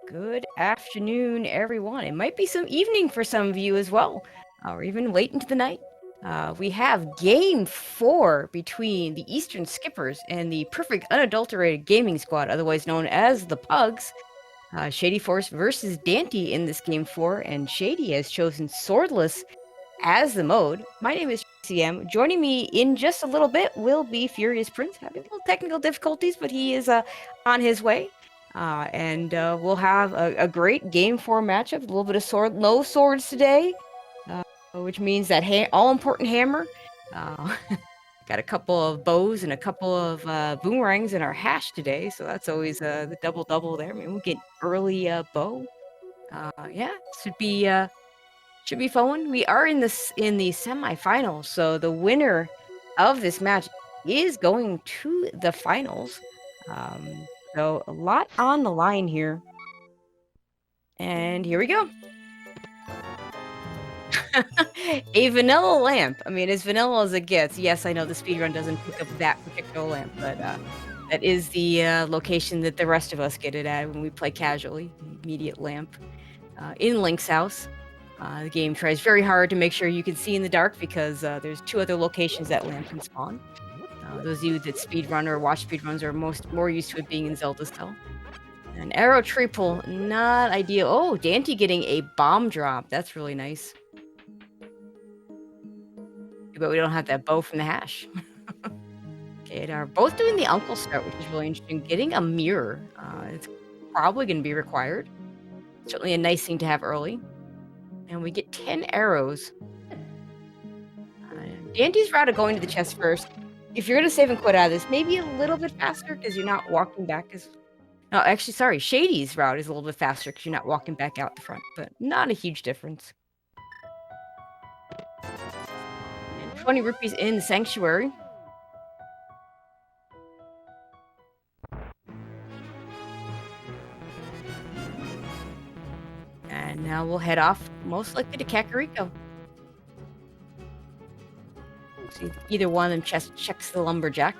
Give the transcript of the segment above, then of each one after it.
Good afternoon, everyone. It might be some evening for some of you as well, or even late into the night. We have Game 4 between the Eastern Skippers and the Perfect Unadulterated Gaming Squad, otherwise known as the Pugs. Shady Force versus Dante in this Game 4, and Shady has chosen Swordless as the mode. My name is CM. Joining me in just a little bit will be Furious Prince, having a little technical difficulties, but he is on his way. And we'll have a great Game 4 matchup. A little bit of no swords today, which means that all-important hammer. Got a couple of bows and a couple of boomerangs in our hash today, so that's always the double-double there. I mean, we'll get early bow. Yeah, should be fun. We are in the semifinals, so the winner of this match is going to the finals. So a lot on the line here. And here we go. A vanilla lamp. I mean, as vanilla as it gets. Yes, I know the speedrun doesn't pick up that particular lamp, but that is the location that the rest of us get it at when we play casually. Immediate lamp. In Link's house. The game tries very hard to make sure you can see in the dark because there's 2 other locations that lamp can spawn. Those of you that speedrun or watch speedruns are more used to it being in Zelda style. An arrow tree pull, not ideal. Oh, Dante getting a bomb drop. That's really nice. But we don't have that bow from the hash. Okay, they're both doing the uncle start, which is really interesting. Getting a mirror. It's probably going to be required. Certainly a nice thing to have early. And we get 10 arrows. Dante's route of going to the chest first. If you're going to save and quit out of this, maybe a little bit faster because you're not walking back as... No, actually, sorry. Shady's route is a little bit faster because you're not walking back out the front, but not a huge difference. And 20 rupees in the sanctuary. And now we'll head off, most likely to Kakariko. See, either one of them checks the lumberjack.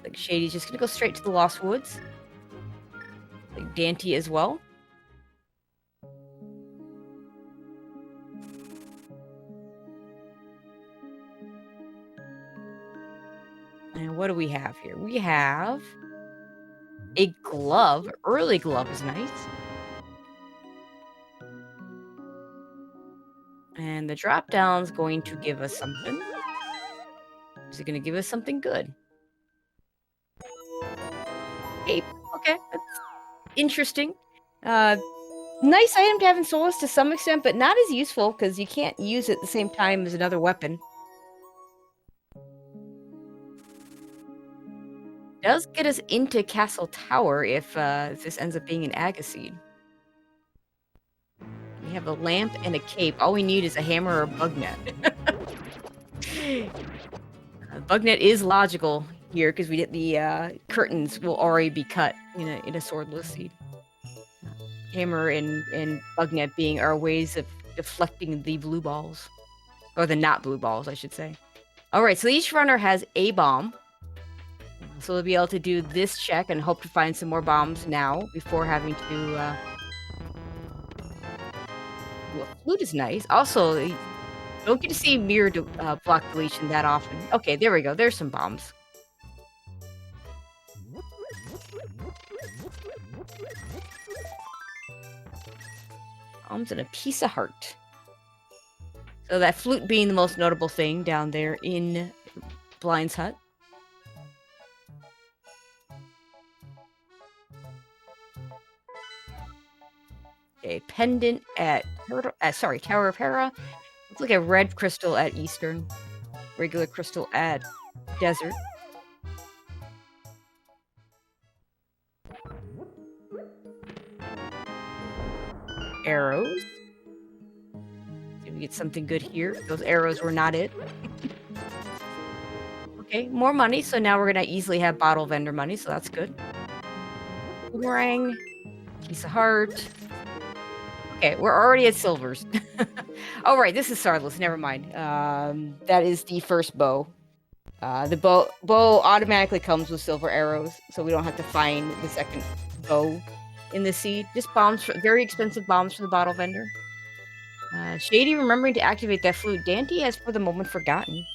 Like Shady's just gonna go straight to the Lost Woods. Like Dante as well. And what do we have here? We have a glove. Early glove is nice. And the drop down is going to give us something. Is it going to give us something good? Cape. Okay, that's interesting. Nice item to have in Solus to some extent, but not as useful because you can't use it at the same time as another weapon. Does get us into Castle Tower if this ends up being an Agaseed. We have a lamp and a cape. All we need is a hammer or a bug net. Bug net is logical here because we did the curtains will already be cut in a swordless seed. Hammer and bug net being our ways of deflecting the blue balls, or the not blue balls, I should say. All right, so each runner has a bomb. So we'll be able to do this check and hope to find some more bombs now before having to... Well, flute is nice. Also, you don't get to see mirror block deletion that often. Okay, there we go. There's some bombs. Bombs and a piece of heart. So that flute being the most notable thing down there in Blind's hut. A pendant at Tower of Hera. Looks like a red crystal at Eastern. Regular crystal at Desert. Arrows. See if we get something good here. Those arrows were not it. Okay, more money. So now we're gonna easily have bottle vendor money, so that's good. Boomerang. Piece of heart. Okay, we're already at silvers. Oh, right, this is swordless. Never mind. That is the first bow. The bow automatically comes with silver arrows, so we don't have to find the second bow in the seed. Just bombs, very expensive bombs for the bottle vendor. Shady remembering to activate that flute. Dante has for the moment forgotten.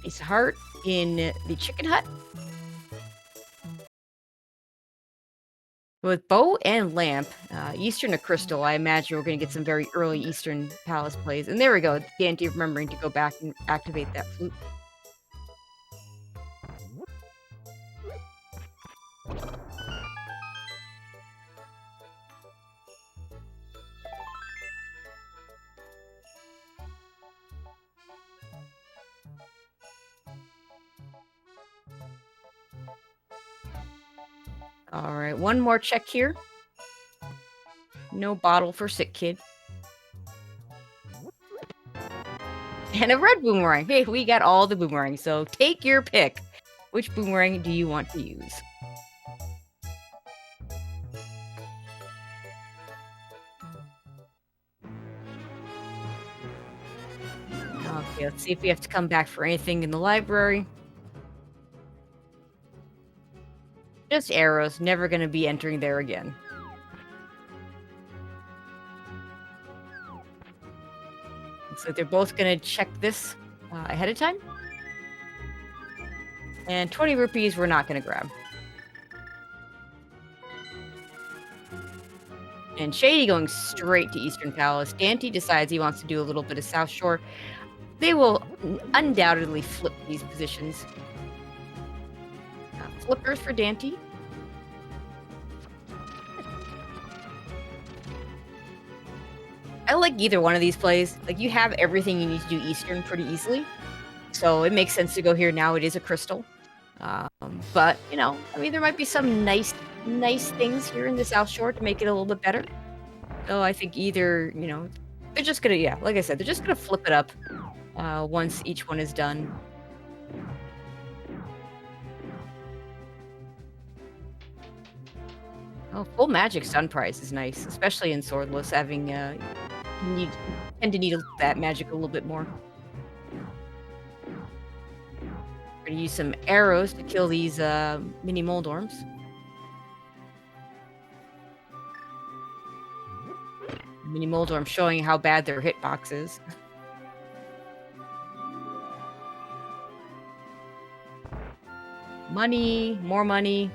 It's a heart in the chicken hut. With bow and lamp, Eastern to Crystal, I imagine we're going to get some very early Eastern Palace plays. And there we go, Dante remembering to go back and activate that flute. All right, one more check here. No bottle for sick kid. And a red boomerang. Hey, we got all the boomerangs, so take your pick. Which boomerang do you want to use? Okay, let's see if we have to come back for anything in the library. Just arrows, never going to be entering there again. So they're both going to check this ahead of time. And 20 rupees we're not going to grab. And Shady going straight to Eastern Palace. Dante decides he wants to do a little bit of South Shore. They will undoubtedly flip these positions. Flippers for Dante. I like either one of these plays. Like, you have everything you need to do Eastern pretty easily. So it makes sense to go here now. It is a crystal. But, you know, I mean, there might be some nice things here in the South Shore to make it a little bit better. So I think either, you know, they're just going to, yeah, like I said, they're just going to flip it up once each one is done. Oh, full magic stun price is nice, especially in Swordless, having, you tend to need that magic a little bit more. We're going to use some arrows to kill these mini Moldorms. Mini Moldorm showing how bad their hitbox is. Money, more money,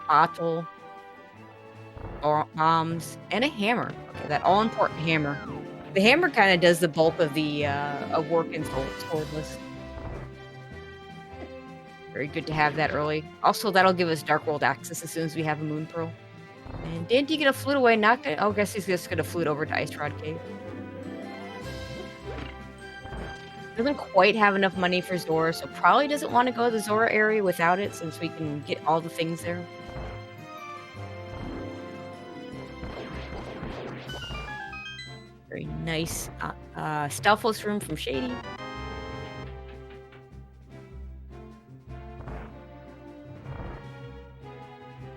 bottle, bombs, and a hammer. Okay, that all-important hammer. The hammer kind of does the bulk of the work in Swordless. Very good to have that early. Also, that'll give us Dark World access as soon as we have a Moon Pearl. And Dante get a flute away, not gonna, oh, I guess he's just gonna flute over to Ice Rod Cave. Doesn't quite have enough money for Zora, so probably doesn't want to go to the Zora area without it, since we can get all the things there. Very nice Stealthos room from Shady.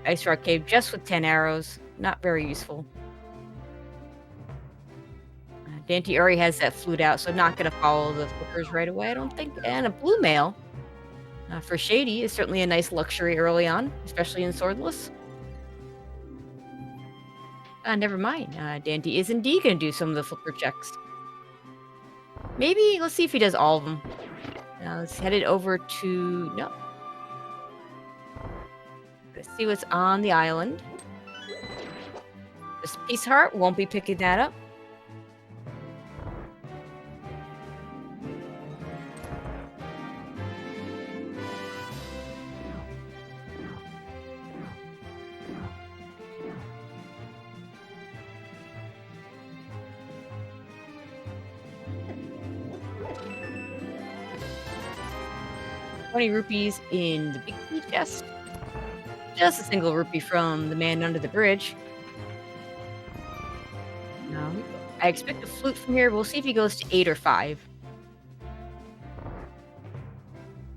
Ice Rock Cave just with 10 arrows. Not very useful. Dante already has that flute out, so not going to follow the flippers right away, I don't think. And a blue mail for Shady is certainly a nice luxury early on, especially in Swordless. Never mind. Dante is indeed going to do some of the flipper checks. Maybe, let's see if he does all of them. Let's head it over to, no. Let's see what's on the island. This Peace Heart, won't be picking that up. ₹20 in the big key chest. Just a single rupee from the man under the bridge. No, I expect a flute from here. We'll see if he goes to 8 or 5.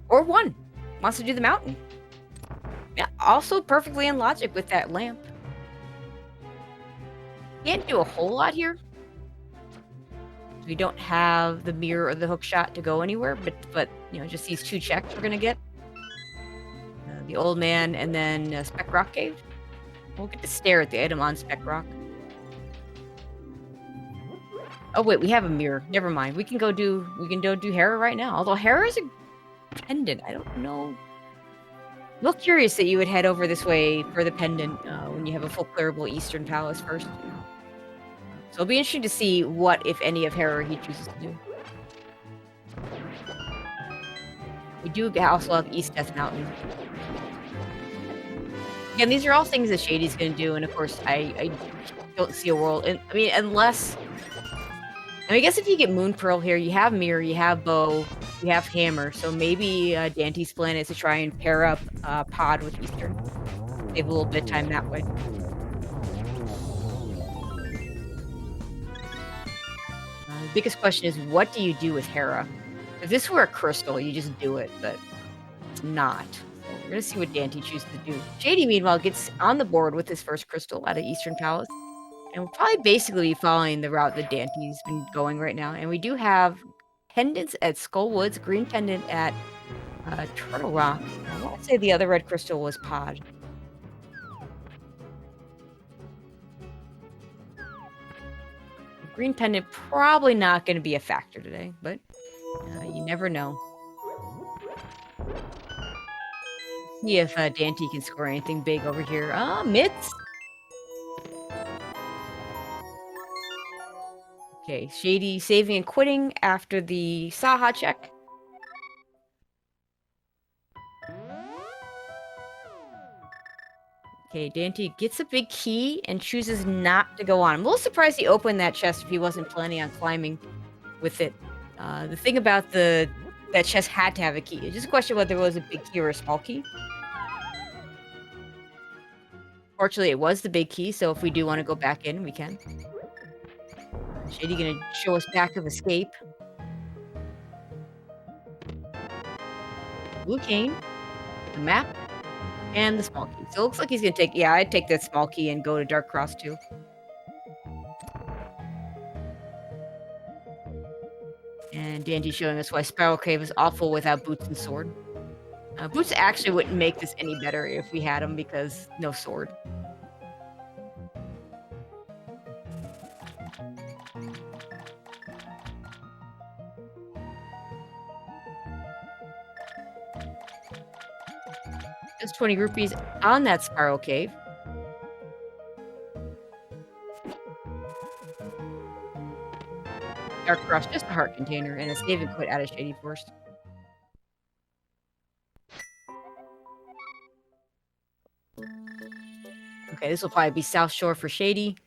Or 1. Wants to do the mountain. Yeah, also perfectly in logic with that lamp. Can't do a whole lot here. We don't have the mirror or the hook shot to go anywhere, but you know, just these 2 checks we're gonna get. The old man and then Spec Rock Cave. We'll get to stare at the item on Spec Rock. Oh wait, we have a mirror. Never mind. We can go do Hera right now. Although Hera's a pendant. I don't know. A little curious that you would head over this way for the pendant when you have a full clearable Eastern Palace first. So it'll be interesting to see what, if any, of Hera he chooses to do. We do also have East Death Mountain. Again, these are all things that Shady's going to do, and of course, I don't see a world. I mean, unless... I guess if you get Moon Pearl here, you have Mirror, you have Bow, you have Hammer, so maybe Dante's plan is to try and pair up Pod with Eastern. Save a little bit of time that way. The biggest question is, what do you do with Hera? If this were a crystal, you just do it, but it's not. So we're gonna see what Dante chooses to do. Shady, meanwhile, gets on the board with his first crystal out of Eastern Palace. And we'll probably basically be following the route that Dante's been going right now. And we do have pendants at Skull Woods, green pendant at Turtle Rock. I want to say the other red crystal was Pod. Green pendant probably not going to be a factor today, but you never know. See if Dante can score anything big over here. Mitts. Okay, Shady saving and quitting after the Saha check. Okay, Dante gets a big key and chooses not to go on. I'm a little surprised he opened that chest if he wasn't planning on climbing with it. The thing about that chest had to have a key. It's just a question whether it was a big key or a small key. Fortunately, it was the big key, so if we do want to go back in, we can. Shady gonna show us back of escape. Blue cane, the map, and the small key. So it looks like he's gonna take... Yeah, I'd take that small key and go to Dark Cross too. And Dante's showing us why Spiral Cave is awful without Boots and Sword. Boots actually wouldn't make this any better if we had him because no sword. Just 20 rupees on that Spiral Cave. Dark Cross, just a heart container, and a save and quit out of Shady Forest. Okay, this will probably be South Shore for Shady.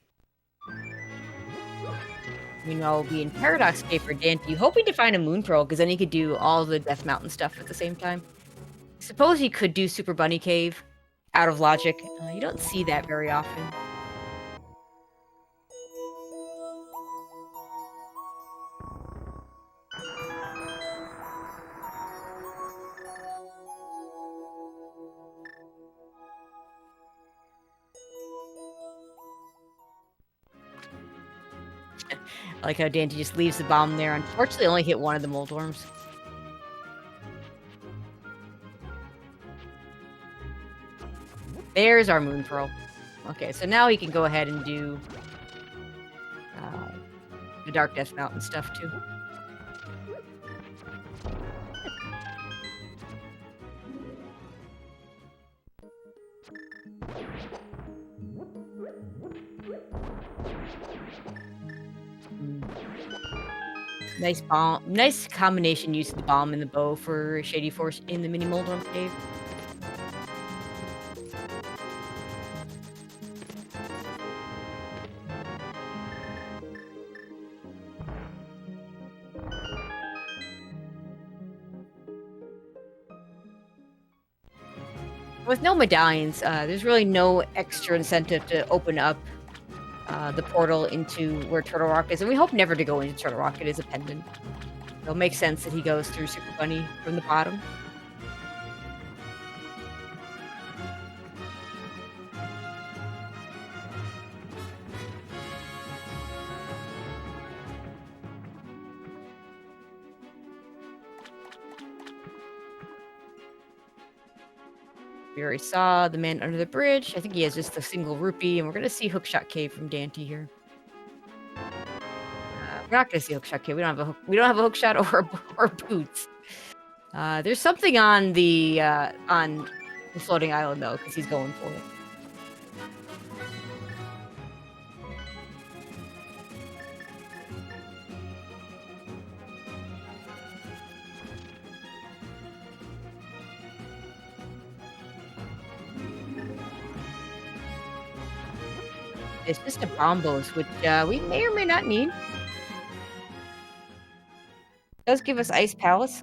Meanwhile, we'll be in Paradox Cave for Dante, hoping to find a Moon Pearl, because then he could do all the Death Mountain stuff at the same time. Suppose he could do Super Bunny Cave out of logic. You don't see that very often. I like how Dante just leaves the bomb there. Unfortunately, only hit one of the mold worms. There's our Moon Pearl. Okay, so now he can go ahead and do the Dark Death Mountain stuff too. Nice bomb. Nice combination use of the bomb and the bow for Shady Force in the mini Moldworm Cave. With no medallions, there's really no extra incentive to open up the portal into where Turtle Rock is, and we hope never to go into Turtle Rock. It is a pendant. It'll make sense that he goes through Super Bunny from the bottom. We already saw the man under the bridge. I think he has just a single rupee, and we're gonna see Hookshot Cave from Dante here. We're not gonna see Hookshot Cave. We don't have a hook. We don't have a hookshot or boots. There's something on the floating island though, because he's going for it. It's just a bombos, which we may or may not need. Does give us Ice Palace.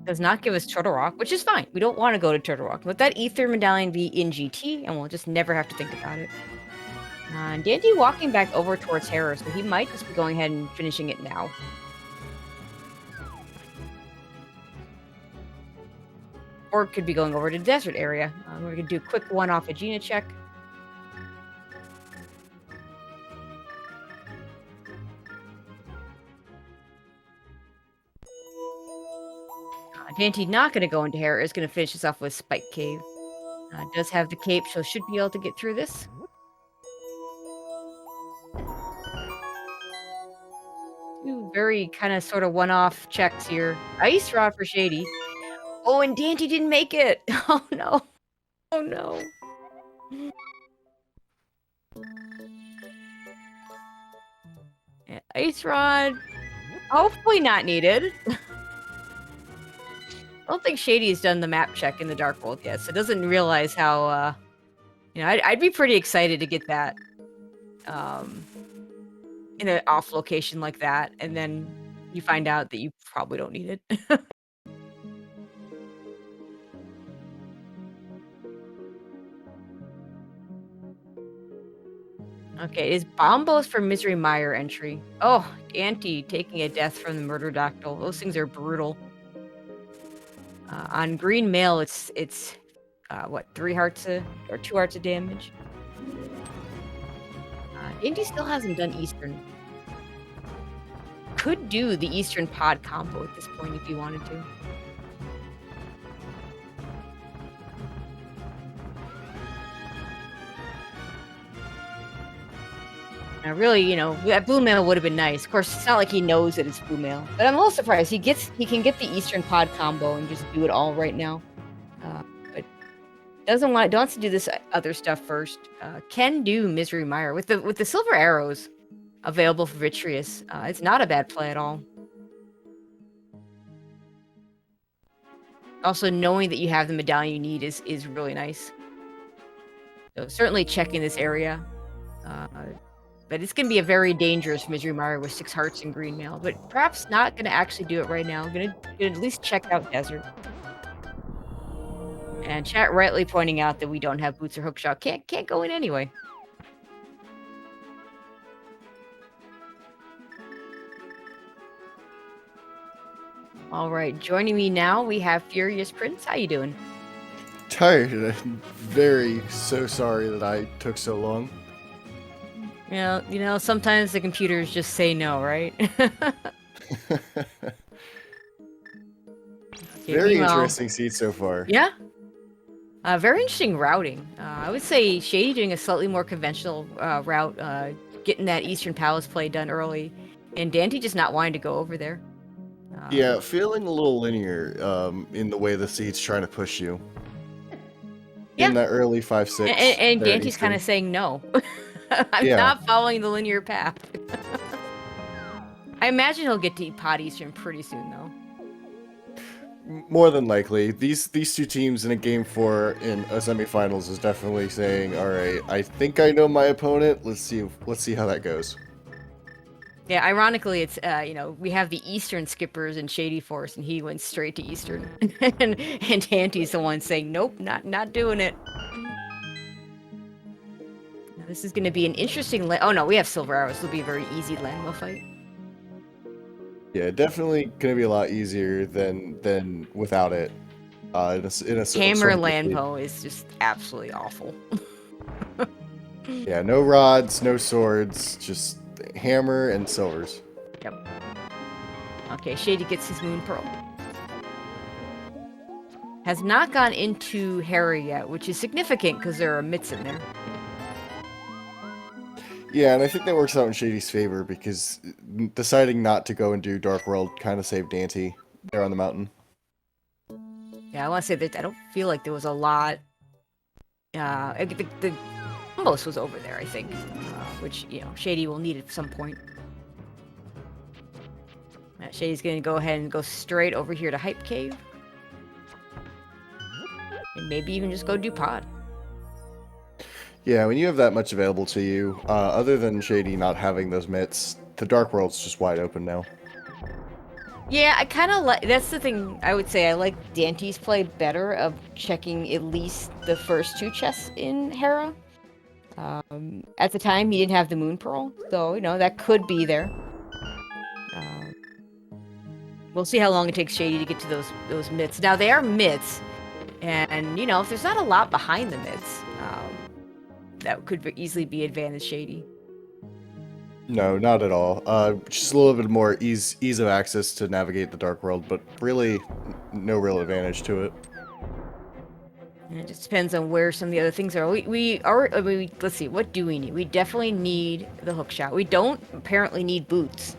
Does not give us Turtle Rock, which is fine. We don't want to go to Turtle Rock. Let that Ether Medallion be in GT, and we'll just never have to think about it. And Dante walking back over towards Hera, so he might just be going ahead and finishing it now. Or it could be going over to the desert area. We're going to do a quick one-off Aegina check. Dante not going to go into Hera, is going to finish this off with Spike Cave. Does have the cape, so should be able to get through this. Two very kind of sort of one-off checks here. Ice Rod for Shady. Oh, and Dante didn't make it. Oh, no. Oh, no. Yeah, Ice Rod. Hopefully not needed. I don't think Shady's done the map check in the Dark World yet, so doesn't realize how, you know, I'd be pretty excited to get that in an off location like that, and then you find out that you probably don't need it. Okay, is Bombos for Misery Mire entry. Oh, Dante taking a death from the Murder Dactyl. Those things are brutal. On Green Mail, it's what, 3 hearts or 2 hearts of damage. Dante still hasn't done Eastern. Could do the Eastern pod combo at this point if you wanted to. Really, you know, that blue mail would have been nice. Of course, it's not like he knows that it's blue mail, but I'm a little surprised he can get the Eastern pod combo and just do it all right now. But wants to do this other stuff first. Can do Misery Mire with the silver arrows available for Vitreous. It's not a bad play at all. Also, knowing that you have the medallion you need is really nice. So certainly checking this area. But it's going to be a very dangerous Misery Mire with 6 hearts and green mail. But perhaps not going to actually do it right now. Gonna at least check out Desert. And chat rightly pointing out that we don't have Boots or Hookshot. Can't go in anyway. All right, joining me now, we have Furious Prince. How you doing? Tired. I'm so sorry that I took so long. You know, sometimes the computers just say no, right? Very interesting seat so far. Yeah. Very interesting routing. I would say Shady doing a slightly more conventional route, getting that Eastern Palace play done early, and Dante just not wanting to go over there. Yeah, feeling a little linear in the way the seat's trying to push you. Yeah. In that early 5-6. And Dante's kind of saying no. I'm not following the linear path. I imagine he'll get to Pod Eastern pretty soon, though. More than likely. These 2 teams in a Game 4 in a semifinals is definitely saying, all right, I think I know my opponent. Let's see how that goes. Yeah, ironically, it's, you know, we have the Eastern skippers in Shady Force, and he went straight to Eastern. and Dante's the one saying, nope, not doing it. This is going to be an interesting... Oh, no, we have Silver Arrows. This will be a very easy landmill fight. Yeah, definitely going to be a lot easier than without it. In a Hammer Landpo is just absolutely awful. Yeah, no rods, no swords, just hammer and silvers. Yep. Okay, Shady gets his Moon Pearl. Has not gone into Hera yet, which is significant because there are mitts in there. Yeah, and I think that works out in Shady's favor because deciding not to go and do Dark World kind of saved Dante there on the mountain. Yeah, I want to say that I don't feel like there was a lot. The Combos was over there, I think, which, you know, Shady will need at some point. Shady's going to go ahead and go straight over here to Hype Cave. And maybe even just go do Pod. Yeah, when you have that much available to you, other than Shady not having those mitts, the Dark World's just wide open now. Yeah, I kind of like... That's the thing I would say. I like Dante's play better of checking at least the first 2 chests in Hera. At the time, he didn't have the Moon Pearl, so, you know, that could be there. We'll see how long it takes Shady to get to those mitts. Now, they are mitts, and, you know, if there's not a lot behind the mitts, that could easily be advantage Shady. No, not at all. Just a little bit more ease of access to navigate the Dark World, but really no real advantage to it. And it just depends on where some of the other things are. Let's see, what do we need? We definitely need the hook shot. We don't apparently need boots,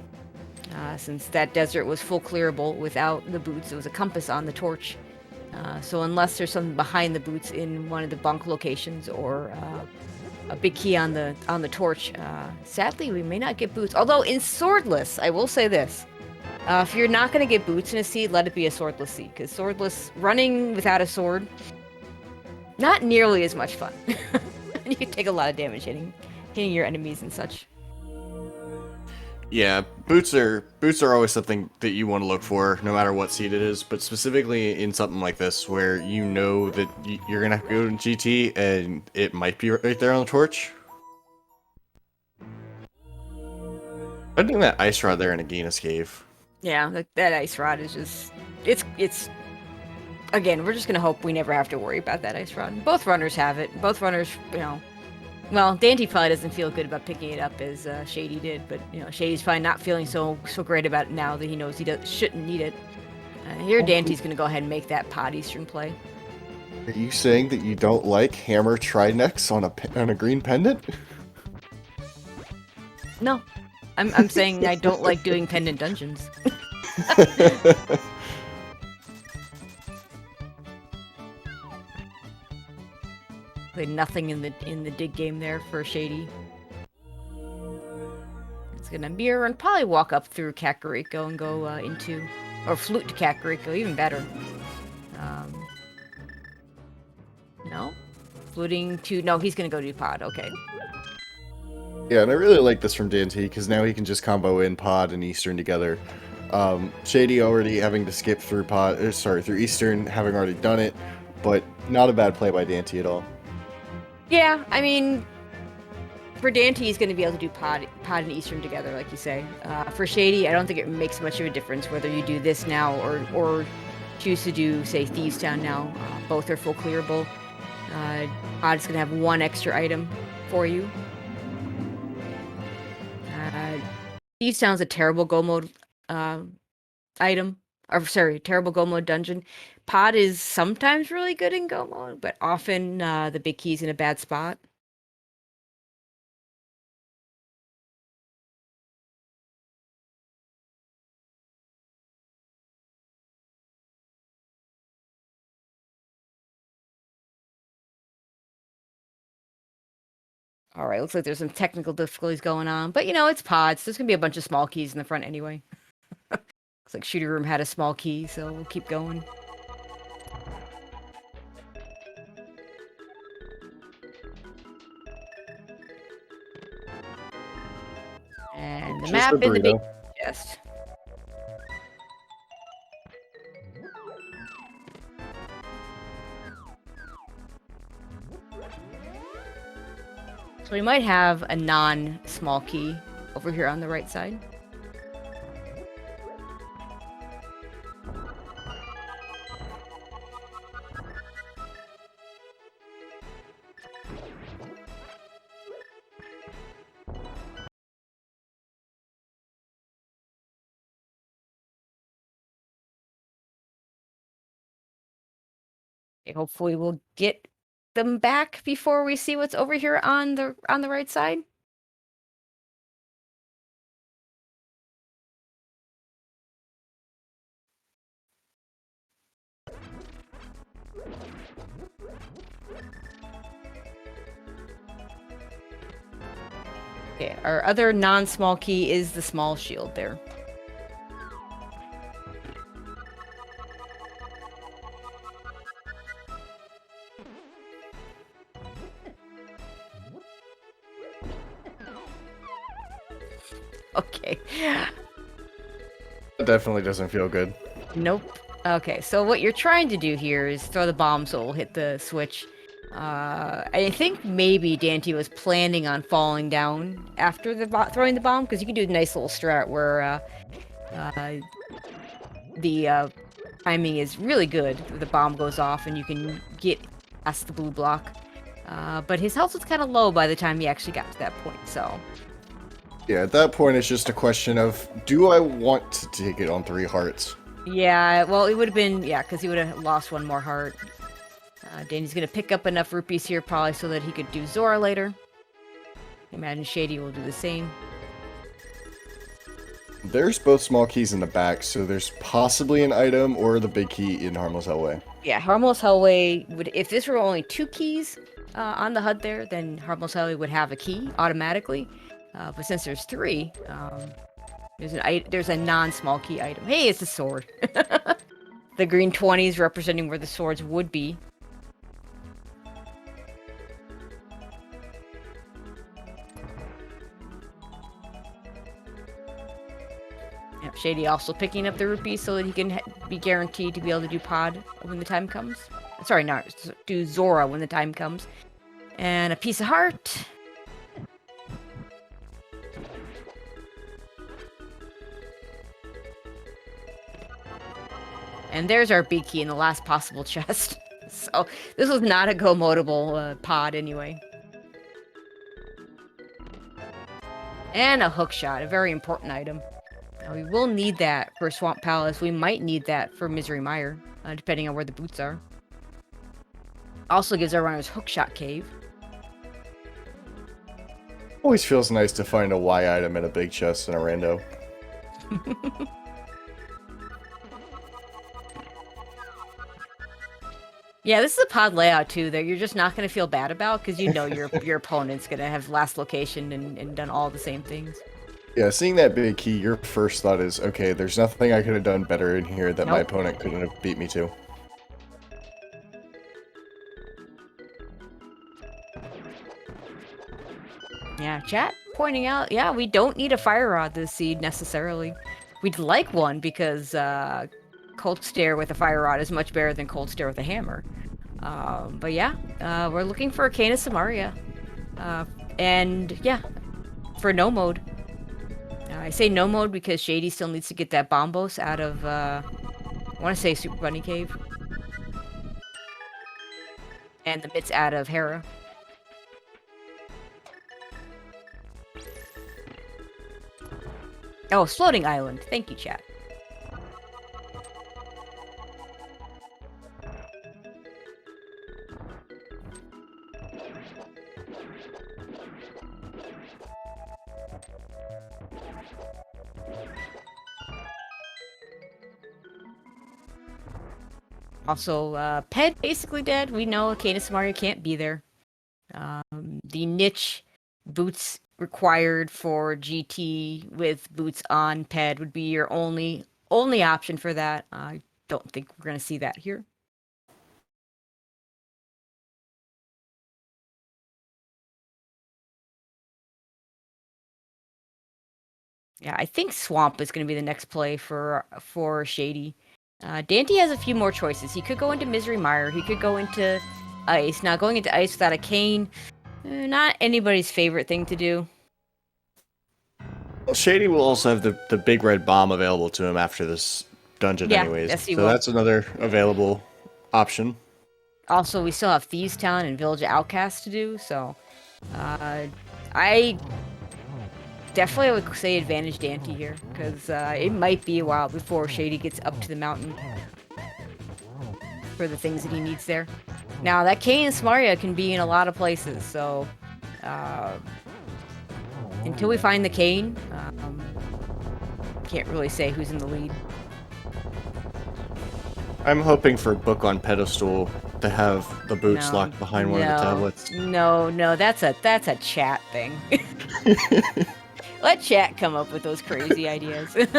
since that desert was full clearable without the boots. There was a compass on the torch. So unless there's something behind the boots in one of the bunk locations or a big key on the torch, sadly we may not get boots. Although in swordless, I will say this. If you're not going to get boots in a seed, let it be a swordless seed, because swordless, running without a sword, not nearly as much fun. You can take a lot of damage hitting your enemies and such. Yeah, boots are always something that you want to look for, no matter what seed it is. But specifically in something like this, where you know that you're gonna have to go to GT and it might be right there on the torch. Finding that ice rod there in Agina's cave. Yeah, that ice rod is just it's. Again, we're just gonna hope we never have to worry about that ice rod. Both runners have it. Both runners, you know. Well, Dante probably doesn't feel good about picking it up as Shady did, but, you know, Shady's probably not feeling so great about it now that he knows he shouldn't need it. Here, Dante's gonna go ahead and make that Pod Eastern play. Are you saying that you don't like hammer trinecks on a green pendant? No, I'm saying I don't like doing pendant dungeons. Played nothing in the dig game there for Shady. It's gonna mirror and probably walk up through Kakariko and go into, or flute to Kakariko, even better. No, fluting to no, he's gonna go do Pod. Okay. Yeah, and I really like this from Dante because now he can just combo in Pod and Eastern together. Shady already having to skip through through Eastern, having already done it, but not a bad play by Dante at all. Yeah, I mean, for Dante, he's going to be able to do Pod and Eastern together, like you say. For Shady, I don't think it makes much of a difference whether you do this now or choose to do, say, Thieves Town now. Both are full clearable. Pod's going to have one extra item for you. Thieves Town's a terrible go mode item. Or, sorry, terrible go mode dungeon. Pod is sometimes really good in go mode, but often the big key's in a bad spot. All right, looks like there's some technical difficulties going on, but, you know, it's pods. There's gonna be a bunch of small keys in the front anyway. Looks like Shooter Room had a small key, so we'll keep going. And the Just map a in the big burrito. chest. So we might have a non-small key over here on the right side. Okay, hopefully we'll get them back before we see what's over here on the right side. Okay, our other non-small key is the small shield there. Okay. That definitely doesn't feel good. Nope. Okay, so what you're trying to do here is throw the bomb so it'll hit the switch. I think maybe Dante was planning on falling down after throwing the bomb, because you can do a nice little strat where the timing is really good. The bomb goes off and you can get past the blue block. But his health was kind of low by the time he actually got to that point, so... Yeah, at that point, it's just a question of, do I want to take it on 3 hearts? Yeah, well, it would have been... Yeah, because he would have lost 1 more heart. Danny's going to pick up enough rupees here probably so that he could do Zora later. Imagine Shady will do the same. There's both small keys in the back, so there's possibly an item or the big key in Harmless Hellway. Yeah, Harmless Hellway would... If this were only 2 keys on the HUD there, then Harmless Hellway would have a key automatically. But since there's 3, there's a non-small key item. Hey, it's a sword. The green 20s representing where the swords would be. Yep, Shady also picking up the rupees so that he can be guaranteed to be able to do pod when the time comes. Sorry, not do Zora when the time comes. And a piece of heart. And there's our big key in the last possible chest. So this was not a go-modable pod anyway. And a hook shot, a very important item. Now, we will need that for Swamp Palace. We might need that for Misery Mire, depending on where the boots are. Also gives our runners Hookshot Cave. Always feels nice to find a Y item in a big chest in a rando. Yeah, this is a pod layout too that you're just not going to feel bad about because you know your opponent's going to have last location and done all the same things. Yeah, seeing that big key, your first thought is, okay, there's nothing I could have done better in here that my opponent couldn't have beat me to. Yeah, chat pointing out, yeah, we don't need a fire rod this seed necessarily. We'd like one because Cold Stare with a fire rod is much better than Cold Stare with a hammer. But yeah, we're looking for a Arcana Samaria. And yeah, for no mode. I say no mode because Shady still needs to get that Bombos out of, I want to say Super Bunny Cave. And the bits out of Hera. Oh, Floating Island. Thank you, chat. Also, Ped basically dead. We know Arcana Samaria can't be there. The niche boots required for GT with boots on Ped would be your only option for that. I don't think we're going to see that here. Yeah, I think Swamp is going to be the next play for Shady. Dante has a few more choices. He could go into Misery Mire. He could go into Ice. Now, going into Ice without a cane, not anybody's favorite thing to do. Well, Shady will also have the big red bomb available to him after this dungeon anyways. Yes, he so will. That's another available option. Also, we still have Thieves Town and Village of Outcasts to do, so I definitely would say advantage Dante here, because it might be a while before Shady gets up to the mountain. for the things that he needs there. Now, that Cane Smaria can be in a lot of places, so until we find the Cane, can't really say who's in the lead. I'm hoping for Book on Pedestal to have the boots locked behind one of the tablets. No, that's a chat thing. Let chat come up with those crazy ideas. Okay,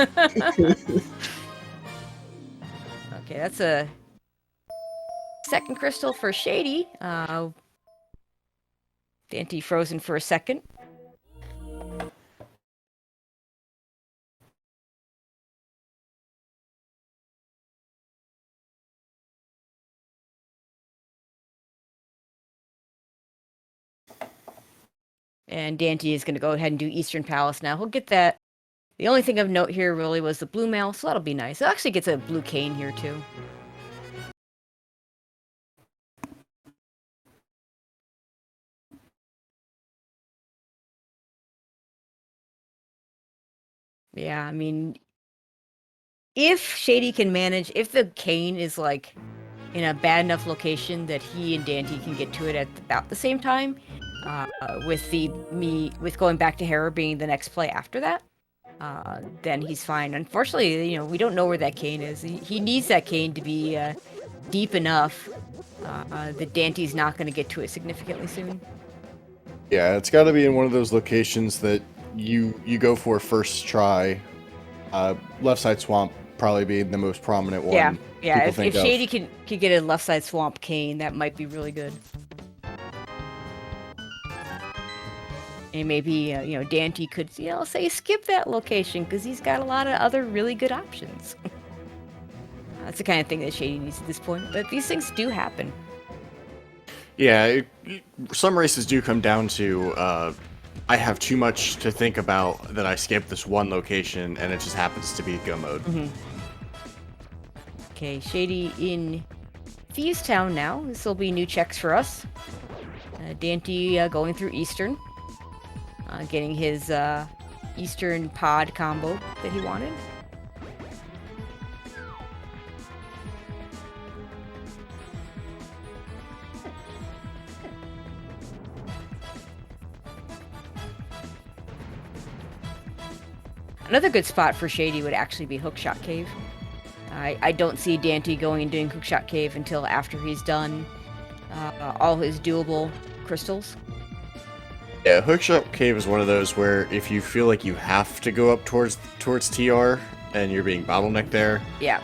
that's a second crystal for Shady. Dante frozen for a second. And Dante is going to go ahead and do Eastern Palace now. He'll get that. The only thing of note here really was the blue mail, so that'll be nice. It actually gets a blue cane here too. Yeah, I mean, if Shady can manage, if the cane is like in a bad enough location that he and Dante can get to it at about the same time, with going back to Hera being the next play after that, then he's fine. Unfortunately, we don't know where that cane is. He needs that cane to be deep enough that Dante's not going to get to it significantly soon. Yeah, it's got to be in one of those locations that you go for first try. Left side swamp probably being the most prominent one. Yeah. If Shady could get a left side swamp cane, that might be really good. And maybe Dante could say skip that location because he's got a lot of other really good options. That's the kind of thing that Shady needs at this point. But these things do happen. Yeah, some races do come down to I have too much to think about that I skip this one location and it just happens to be go mode. Mm-hmm. Okay, Shady in Thieves Town now. This will be new checks for us. Dante going through Eastern. Getting his Eastern pod combo that he wanted. Another good spot for Shady would actually be Hookshot Cave. I don't see Dante going and doing Hookshot Cave until after he's done all his doable crystals. Yeah, Hookshot Cave is one of those where if you feel like you have to go up towards TR and you're being bottlenecked there. Yeah.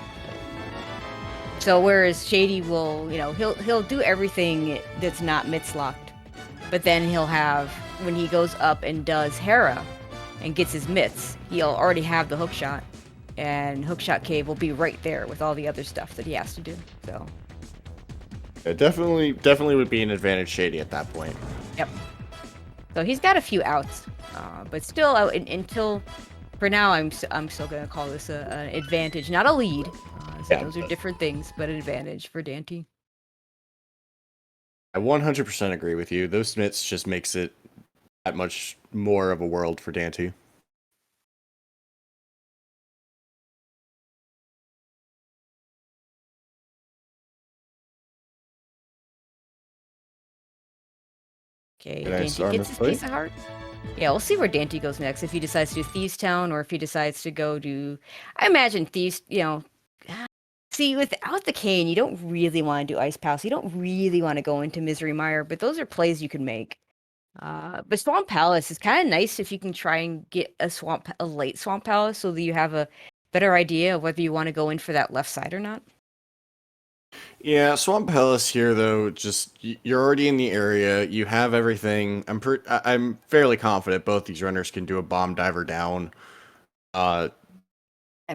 So whereas Shady will, he'll do everything that's not mitts locked, but then he'll have, when he goes up and does Hera and gets his mitts, he'll already have the hookshot, and Hookshot Cave will be right there with all the other stuff that he has to do. So it definitely would be an advantage Shady at that point. Yep. So he's got a few outs, but still, until for now, I'm still gonna call this an advantage, not a lead. Those are different things, but an advantage for Dante. I 100% agree with you. Those mitts just makes it that much more of a world for Dante. Okay, Dante gets his piece of heart. Yeah, we'll see where Dante goes next. If he decides to do Thieves Town, or if he decides to go to, I imagine Thieves. See, without the cane, you don't really want to do Ice Palace. You don't really want to go into Misery Mire, but those are plays you can make. But Swamp Palace is kind of nice if you can try and get a late Swamp Palace, so that you have a better idea of whether you want to go in for that left side or not. Yeah, Swamp Palace here though, just you're already in the area, you have everything. I'm fairly confident both these runners can do a bomb diver down. And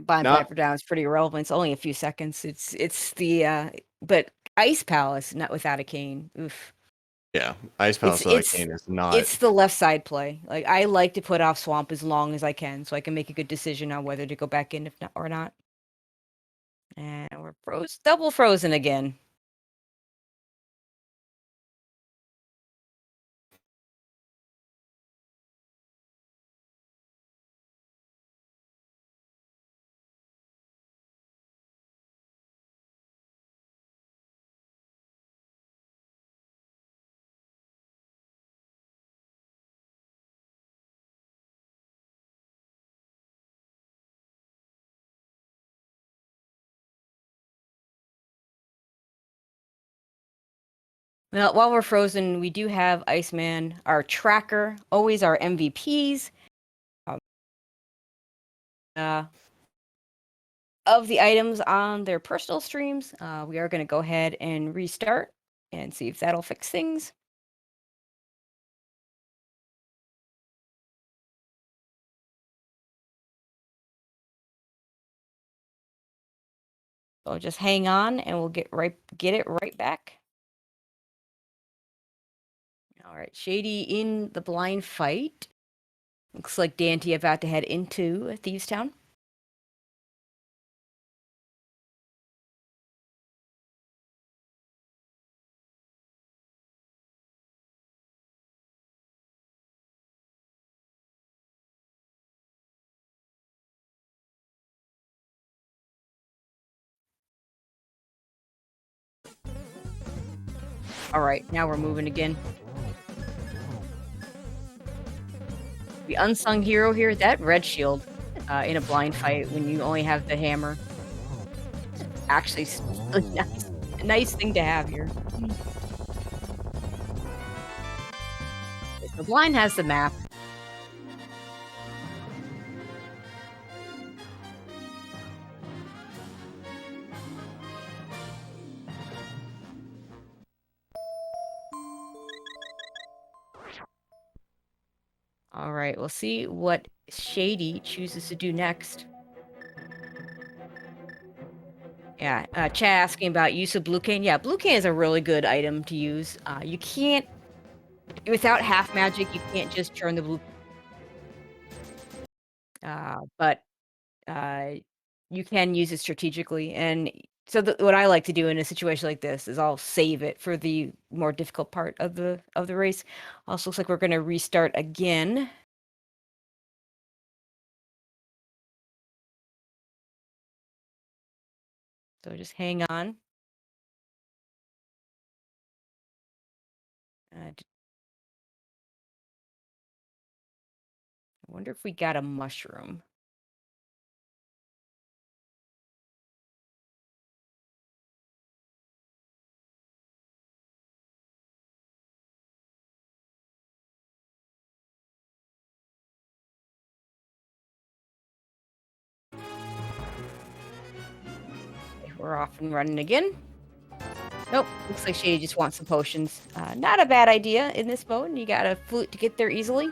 Bomb Diver down is pretty irrelevant. It's only a few seconds. It's the but Ice Palace not without a cane. Oof. Yeah, Ice Palace without a cane is not. It's the left side play. Like, I like to put off Swamp as long as I can, so I can make a good decision on whether to go back in or not. And we're double frozen again. Well, while we're frozen, we do have Iceman, our tracker, always our MVPs. Uh, of the items on their personal streams, we are going to go ahead and restart and see if that'll fix things. So just hang on and we'll get it right back. All right, Shady in the blind fight. Looks like Dante about to head into Thieves Town. All right, now we're moving again. The unsung hero here, that red shield in a blind fight when you only have the hammer. Actually, a nice thing to have here. The blind has the map. All right, we'll see what Shady chooses to do next. Yeah, Chad asking about use of blue cane. Yeah, blue cane is a really good item to use. You can't, without half magic, you can't just turn the blue. But you can use it strategically. And so what I like to do in a situation like this is I'll save it for the more difficult part of the race. Also looks like we're going to restart again. So just hang on. I wonder if we got a mushroom. We're off and running again. Nope, looks like Shady just wants some potions. Not a bad idea in this mode. You got a flute to get there easily.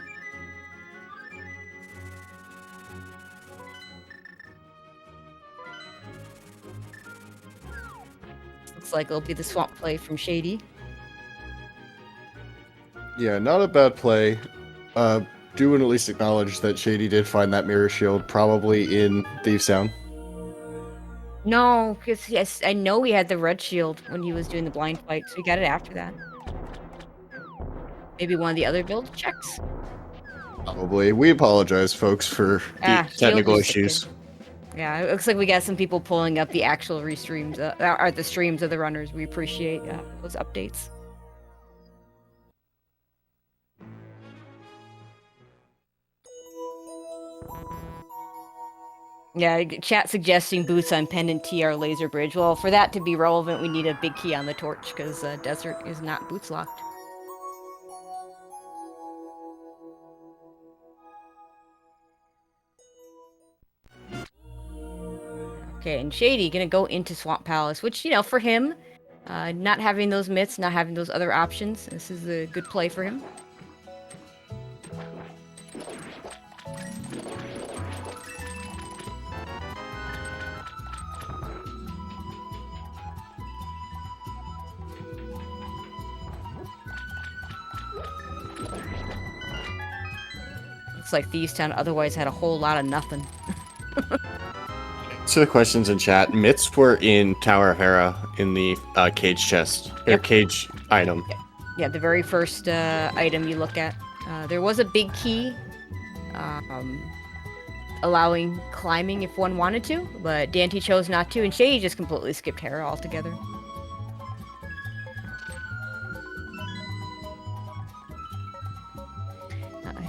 Looks like it'll be the swamp play from Shady. Yeah, not a bad play. Do at least acknowledge that Shady did find that mirror shield probably in Thieves Town. No, because yes, I know he had the red shield when he was doing the blind fight, so he got it after that. Maybe one of the other build checks? Probably. We apologize, folks, for the technical issues. Yeah, it looks like we got some people pulling up the actual restreams, or the streams of the runners. We appreciate those updates. Yeah, chat suggesting boots on Pendant TR Laser Bridge. Well, for that to be relevant, we need a big key on the torch, because Desert is not boots locked. Okay, and Shady gonna go into Swamp Palace, which, you know, for him, not having those myths, not having those other options, this is a good play for him. Looks like Thieves Town otherwise had a whole lot of nothing. To the questions in chat, myths were in Tower of Hera in the cage chest, or cage item. Yeah, the very first item you look at. There was a big key allowing climbing if one wanted to, but Dante chose not to, and Shady just completely skipped Hera altogether.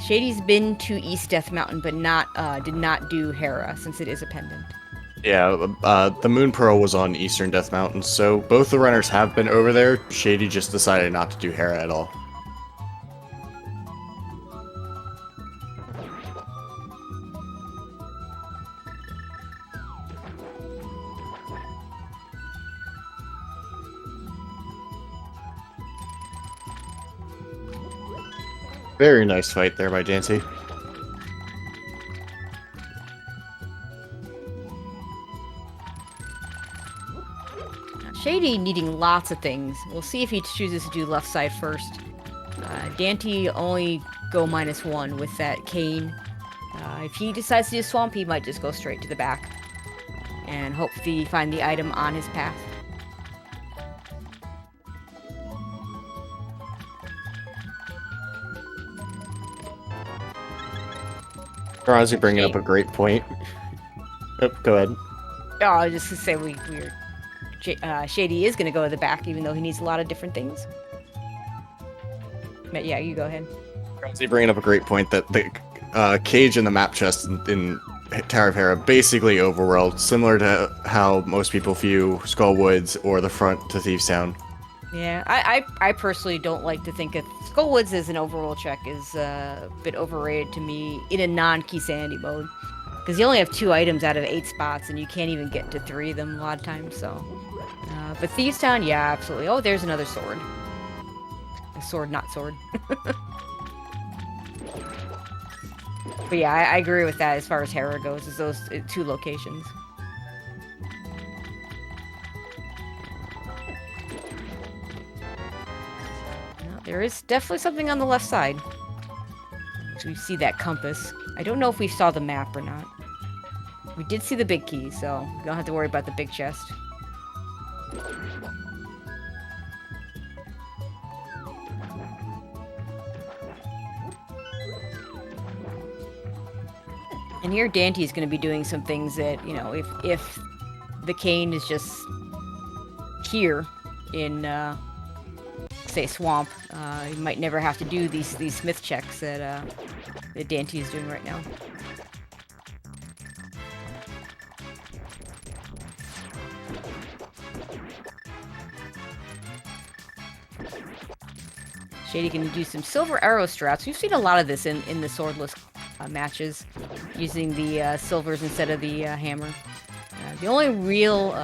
Shady's been to East Death Mountain, but did not do Hera, since it is a pendant. Yeah, the Moon Pearl was on Eastern Death Mountain, so both the runners have been over there. Shady just decided not to do Hera at all. Very nice fight there by Dante. Shady needing lots of things. We'll see if he chooses to do left side first. Dante only go -1 with that cane. If he decides to do swamp, he might just go straight to the back and hope to find the item on his path. Honestly, bringing up a great point. Oh, go ahead. Oh, I was just to say Shady is going to go to the back, even though he needs a lot of different things. But yeah, you go ahead. Honestly, bringing up a great point that the cage and the map chest in Tower of Hera basically overworld, similar to how most people view Skullwoods or the front to Thieves Town. Yeah, I personally don't like to think of Skullwoods as an overworld check is a bit overrated to me in a non-Key mode. Because you only have 2 items out of 8 spots, and you can't even get to 3 of them a lot of times, so... but Thieves Town, yeah, absolutely. Oh, there's another sword. A sword, not sword. But yeah, I agree with that as far as Hera goes, is those 2 locations. There is definitely something on the left side. So we see that compass. I don't know if we saw the map or not. We did see the big key, so we don't have to worry about the big chest. And here Dante is going to be doing some things that, you know, if the cane is just here in, say, Swamp, you might never have to do these smith checks that Dante is doing right now. Shady can do some silver arrow straps. We've seen a lot of this in the swordless matches, using the silvers instead of the hammer. The only real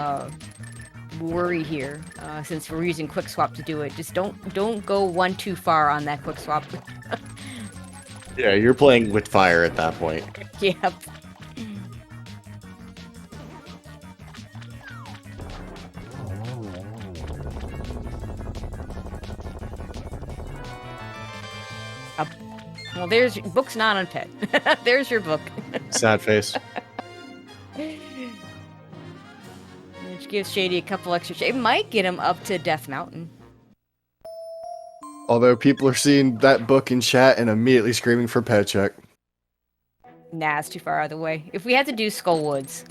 worry here, since we're using quick swap to do it, just don't go one too far on that quick swap. Yeah, you're playing with fire at that point. Yep. Well, there's book's not on pet. There's your book. Sad face. Which gives Shady a couple extra. It might get him up to Death Mountain. Although people are seeing that book in chat and immediately screaming for pet check. Nah, it's too far out of the way. If we had to do Skullwoods,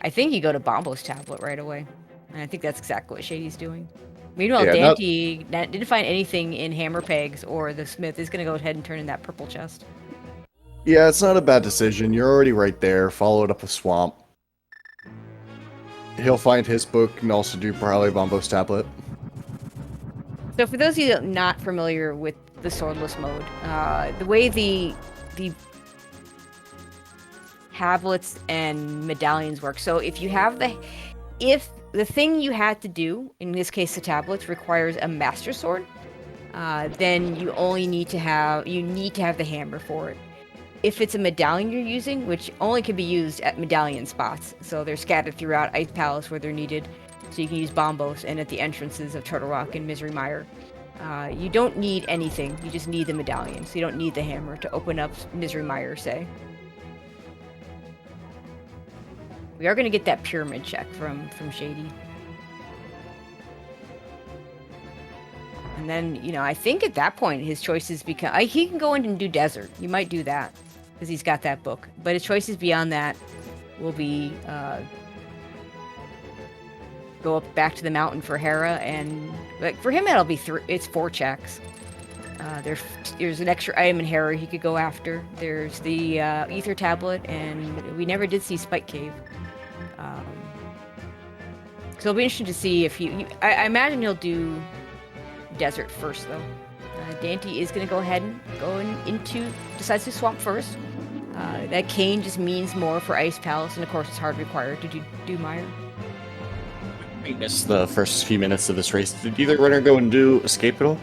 I think you go to Bombo's tablet right away. And I think that's exactly what Shady's doing. Meanwhile, Yeah, Dante didn't find anything in Hammer Pegs or the Smith. Is going to go ahead and turn in that purple chest. Yeah, it's not a bad decision. You're already right there. Follow it up with Swamp. He'll find his book and also do probably Bombo's tablet. So for those of you that are not familiar with the swordless mode, the way the tablets and medallions work. So if you have if the thing you had to do, in this case the tablets, requires a master sword, then you need to have the hammer for it. If it's a medallion you're using, which only can be used at medallion spots, so they're scattered throughout Ice Palace where they're needed, so you can use Bombos and at the entrances of Turtle Rock and Misery Mire. You don't need anything, you just need the medallion, so you don't need the hammer to open up Misery Mire, say. We are going to get that pyramid check from Shady. And then, you know, I think at that point his choices become... he can go in and do desert. You might do that, because he's got that book. But his choices beyond that will be... go up back to the mountain for Hera, and... like for him, it'll be it's 4 checks. There's an extra item in Hera he could go after. There's the Ether Tablet, and we never did see Spike Cave. So it'll be interesting to see if I imagine he'll do desert first, though. Dante is going to go ahead and decides to swamp first. That cane just means more for Ice Palace, and of course it's hard required to do Mire. We missed the first few minutes of this race. Did either runner go and do escape at all?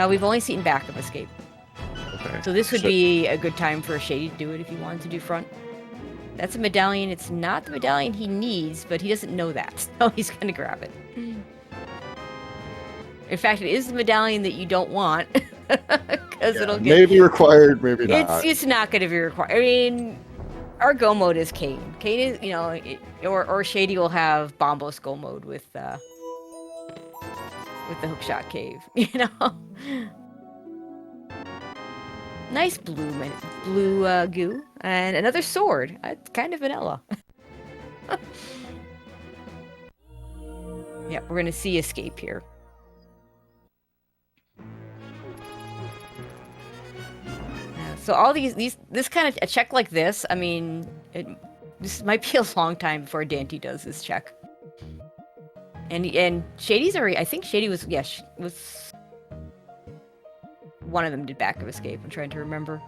We've only seen back of escape. Okay. So this would be a good time for Shady to do it if he wanted to do front. That's a medallion. It's not the medallion he needs, but he doesn't know that, so he's going to grab it. In fact, it is the medallion that you don't want, because it'll get... Maybe required, maybe not. It's not going to be required. I mean, our go mode is Kane. Kane is, you know, or Shady will have Bombos go mode with the hookshot cave, you know? Nice blue goo. And another sword. It's kind of vanilla. Yeah, we're going to see escape here. So all this kind of a check like this, I mean, this might be a long time before Dante does this check. And Shady's already, I think Shady was, was one of them did back of escape. I'm trying to remember.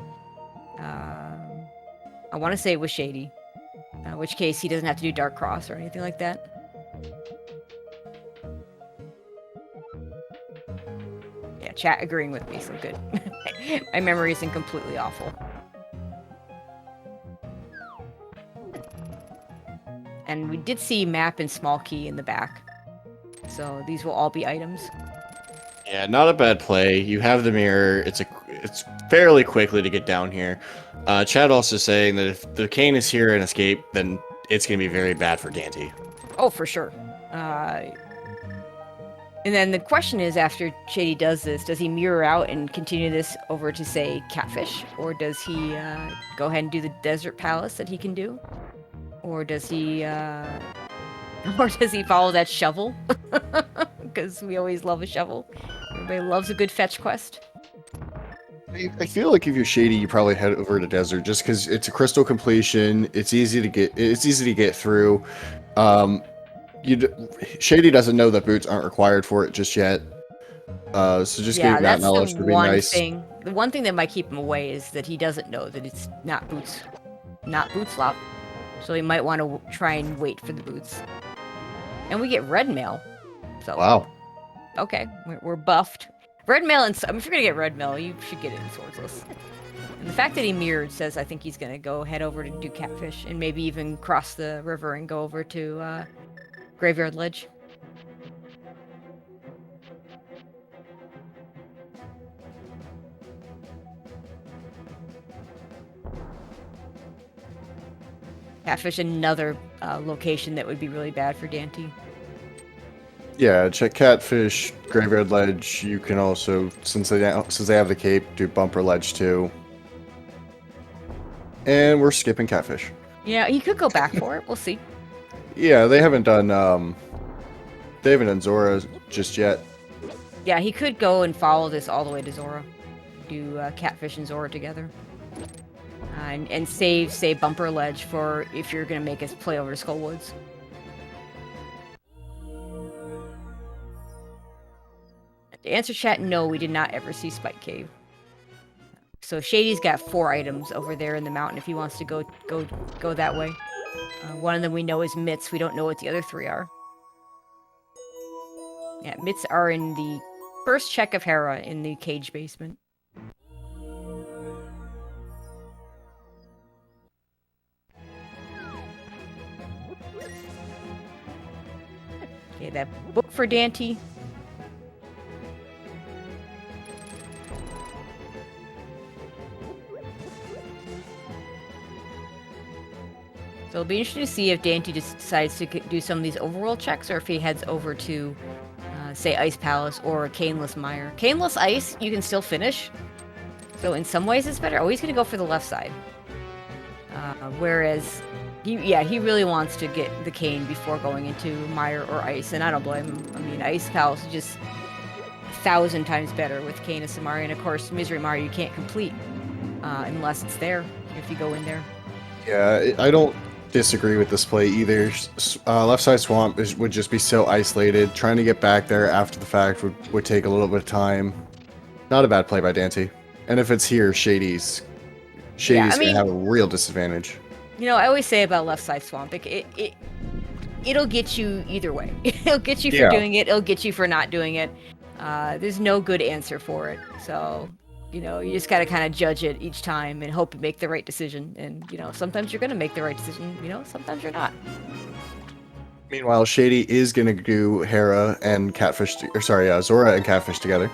I want to say it was Shady, in which case he doesn't have to do Dark Cross or anything like that. Yeah, chat agreeing with me, so good. My memory isn't completely awful. And we did see map and small key in the back. So these will all be items. Yeah, not a bad play. You have the mirror. It's fairly quickly to get down here. Chad also saying that if the cane is here and escape, then it's going to be very bad for Dante. Oh, for sure. And then the question is, after Shady does this, does he mirror out and continue this over to, say, Catfish? Or does he go ahead and do the Desert Palace that he can do? Or does he follow that shovel? Because we always love a shovel. Everybody loves a good fetch quest. I feel like if you're Shady, you probably head over to Desert just because it's a crystal completion. It's easy to get through. Shady doesn't know that boots aren't required for it just yet. So just getting that knowledge would be nice. The one thing that might keep him away is that he doesn't know that it's not boots slop. So he might want to try and wait for the boots. And we get red mail. So wow. Okay, we're buffed. Red mail, and if you're gonna get red mail, you should get it in Swordless. And the fact that he mirrored says I think he's gonna go head over to do Catfish, and maybe even cross the river and go over to Graveyard Ledge. Catfish, another location that would be really bad for Dante. Yeah, check Catfish, Graveyard Ledge. You can also, since they have the cape, do Bumper Ledge too. And we're skipping Catfish. Yeah, he could go back for it. We'll see. Yeah, they haven't done Zora just yet. Yeah, he could go and follow this all the way to Zora. Do Catfish and Zora together. And save, say, Bumper Ledge for if you're going to make us play over to Skullwoods. To answer chat, no, we did not ever see Spike Cave. So Shady's got 4 items over there in the mountain if he wants to go that way. One of them we know is Mitts. We don't know what the other 3 are. Yeah, Mitts are in the first check of Hera in the cage basement. Okay, that book for Dante. So it'll be interesting to see if Dante just decides to do some of these overworld checks, or if he heads over to, say, Ice Palace or Caneless Mire. Caneless Ice, you can still finish. So in some ways it's better. Oh, he's going to go for the left side. Whereas, he really wants to get the cane before going into Mire or Ice, and I don't blame him. I mean, Ice Palace is just 1,000 times better with Cane of Samari, and of course, Misery Mire you can't complete unless it's there, if you go in there. Yeah, I don't disagree with this play either. Left side swamp would just be so isolated. Trying to get back there after the fact would take a little bit of time. Not a bad play by Dante. And if it's here, Shady's gonna have a real disadvantage. You know, I always say about left side swamp, it'll get you either way. It'll get you for doing it. It'll get you for not doing it. There's no good answer for it. So, you know, you just got to kind of judge it each time and hope you make the right decision. And, you know, sometimes you're going to make the right decision. You know, sometimes you're not. Meanwhile, Shady is going to do Hera and Catfish, Zora and Catfish together.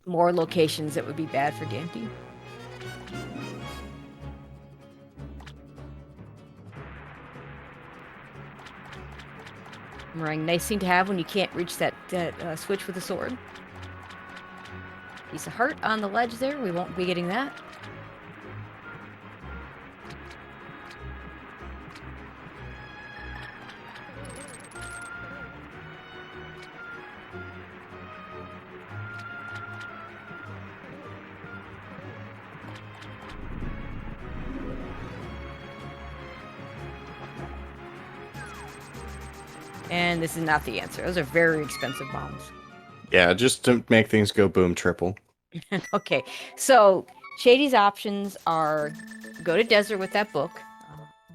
More locations that would be bad for Dante. Meringue, nice thing to have when you can't reach that switch with a sword. Piece of heart on the ledge there. We won't be getting that. And this is not the answer. Those are very expensive bombs. Yeah, just to make things go boom triple. Okay, so Shady's options are go to desert with that book.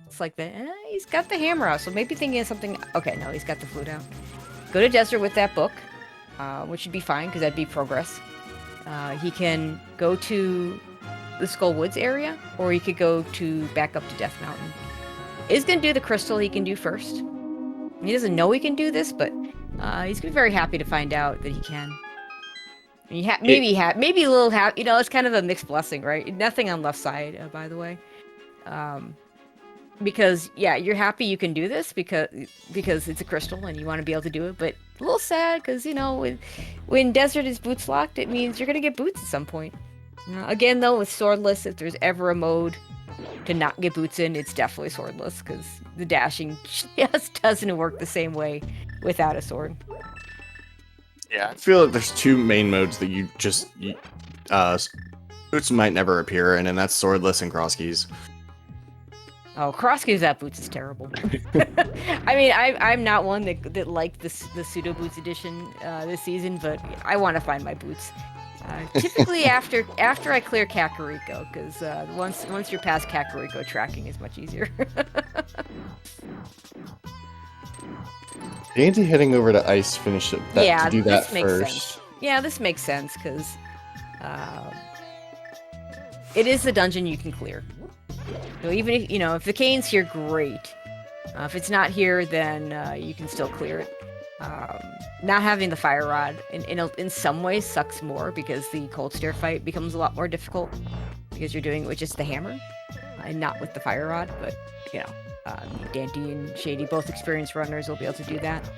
It's like he's got the hammer out, so maybe thinking of something. Okay, no, he's got the flute out. Go to desert with that book, which would be fine because that'd be progress. He can go to the Skull Woods area, or he could go back up to Death Mountain. Is gonna do the crystal he can do first. He doesn't know he can do this, but he's gonna be very happy to find out that he can. Maybe a little you know, it's kind of a mixed blessing, right? Nothing on left side, by the way. Because yeah, you're happy you can do this because it's a crystal and you want to be able to do it, but a little sad because, you know, when desert is boots locked, it means you're gonna get boots at some point. Again, though, with swordless, if there's ever a mode to not get boots in, it's definitely swordless because the dashing just doesn't work the same way without a sword. Yeah, I feel like there's two main modes that boots might never appear in, and that's swordless and cross keys. Oh, cross keys without boots is terrible. I mean, I'm not one that liked the pseudo boots edition this season, but I want to find my boots. Typically after I clear Kakariko, because once you're past Kakariko, tracking is much easier. Dante heading over to ice to do that first. Sense. Yeah, this makes sense because it is the dungeon you can clear. So even if if the cane's here, great. If it's not here, then you can still clear it. Not having the fire rod in some ways sucks more because the cold stare fight becomes a lot more difficult because you're doing it with just the hammer and not with the fire rod. But Dante and Shady, both experienced runners, will be able to do that.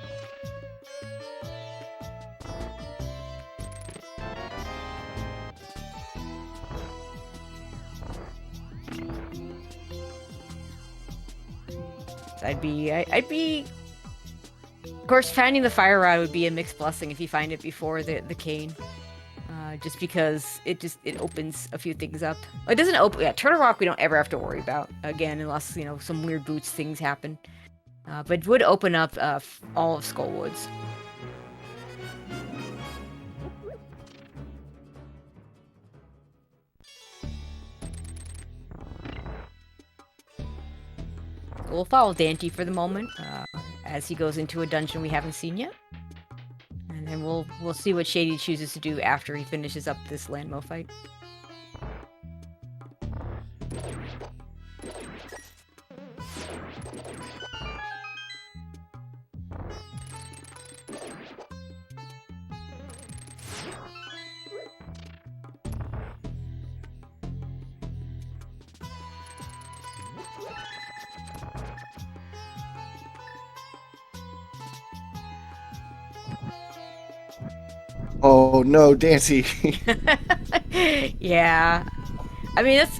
So I'd be. Of course, finding the fire rod would be a mixed blessing if you find it before the cane. Just because it opens a few things up. It doesn't open. Yeah, Turtle Rock we don't ever have to worry about again unless some weird boots things happen. But it would open up all of Skull Woods. We'll follow Dante for the moment as he goes into a dungeon we haven't seen yet. And then we'll see what Shady chooses to do after he finishes up this Landmo fight. Oh no, Dante! Yeah, I mean that's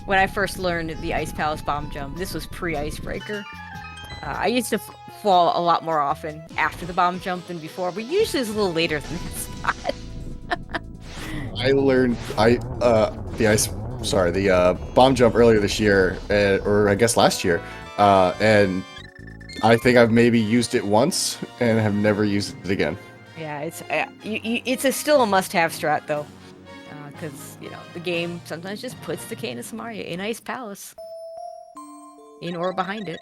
when I first learned the Ice Palace bomb jump. This was pre-Icebreaker. I used to fall a lot more often after the bomb jump than before, but usually it's a little later than that spot. I learned the Ice sorry, the bomb jump earlier this year, or I guess last year, and I think I've maybe used it once and have never used it again. Yeah, it's still a must-have strat though, because you know the game sometimes just puts the Cane of Samaria in Ice Palace, in or behind it.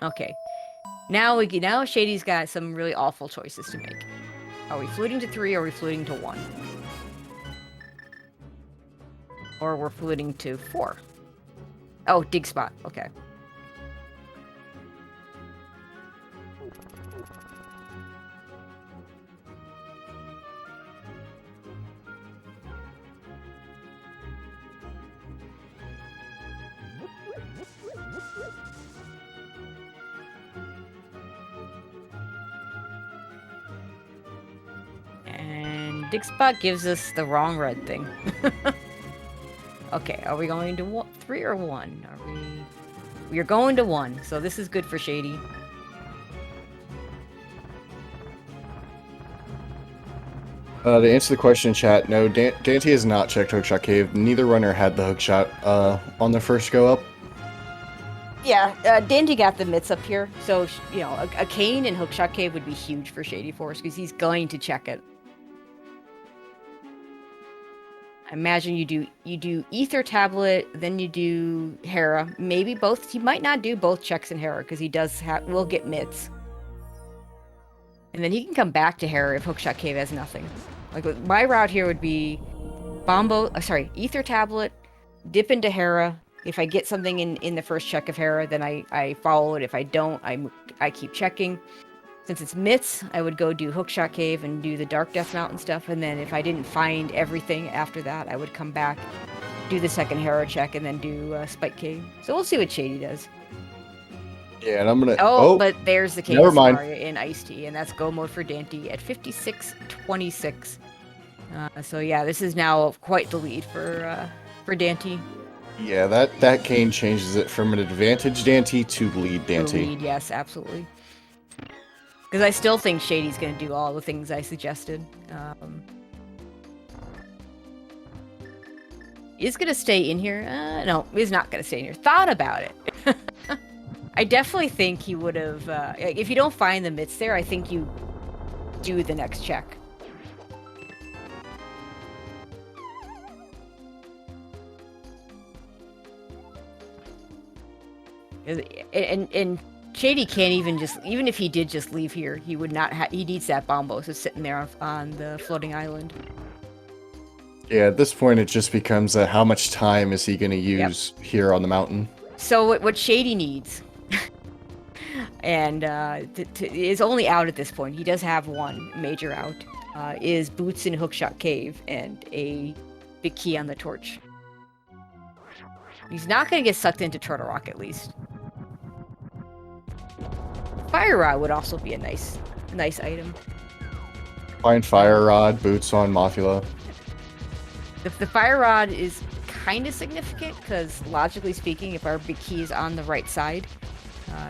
Okay, now Shady's got some really awful choices to make. Are we fluting to 3 or are we fluting to 1? Or we're fluting to 4. Oh, dig spot. Okay. And dig spot gives us the wrong red thing. Okay, are we going to 3 or 1? We are going to 1, so this is good for Shady. To answer the question in chat, no, Dante has not checked Hookshot Cave. Neither runner had the hookshot on their first go up. Yeah, Dante got the mitts up here, so you know a cane in Hookshot Cave would be huge for Shady Force because he's going to check it. I imagine you do Ether Tablet, then you do Hera, maybe both. He might not do both checks in Hera because he will get mitts, and then he can come back to Hera if Hookshot Cave has nothing. Like my route here would be Ether Tablet, dip into Hera. If I get something in the first check of Hera, then I follow it. If I don't, I keep checking. Since it's mitts, I would go do Hookshot Cave and do the Dark Death Mountain stuff, and then if I didn't find everything after that, I would come back, do the second Hera check, and then do Spike Cave. So we'll see what Shady does. Yeah, and I'm gonna... But there's the Cave of Samaria in Iced Tea, and that's go mode for Dante at 56-26. So yeah, this is now quite the lead for Dante. Yeah, that cane changes it from an advantage Dante to lead Dante. Lead, yes, absolutely. Because I still think Shady's going to do all the things I suggested. Is going to stay in here? No, he's not going to stay in here. Thought about it. I definitely think he would have... if you don't find the mitts there, I think you do the next check. And Shady can't even if he did just leave here, he would not he needs that Bombo, so sitting there on the floating island. Yeah, at this point it just becomes how much time is he going to use here on the mountain? So what Shady needs, and is only out at this point, he does have one major out, is boots in Hookshot Cave and a big key on the torch. He's not going to get sucked into Turtle Rock at least. Fire Rod would also be a nice item. Find Fire Rod, boots on Mothula. The Fire Rod is kind of significant because, logically speaking, if our big key is on the right side,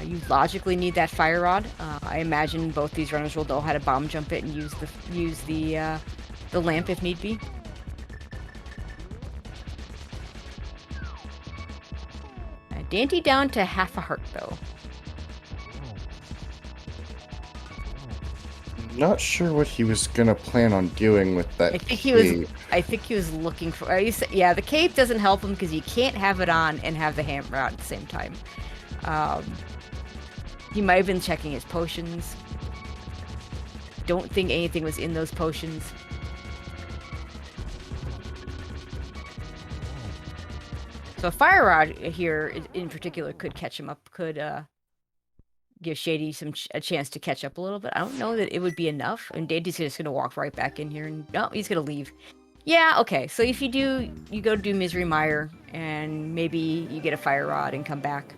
you logically need that Fire Rod. I imagine both these runners will know how to bomb jump it and use the lamp if need be. Dante down to half a heart though. Not sure what he was gonna plan on doing with that. I think he was looking for. Yeah, the cape doesn't help him because you can't have it on and have the hammer out at the same time. He might have been checking his potions. Don't think anything was in those potions. So a Fire Rod here in particular could catch him up. Could give Shady a chance to catch up a little bit. I don't know that it would be enough. And Dante's just going to walk right back in here. And no, he's going to leave. Yeah, okay. So if you go do Misery Mire, and maybe you get a Fire Rod and come back.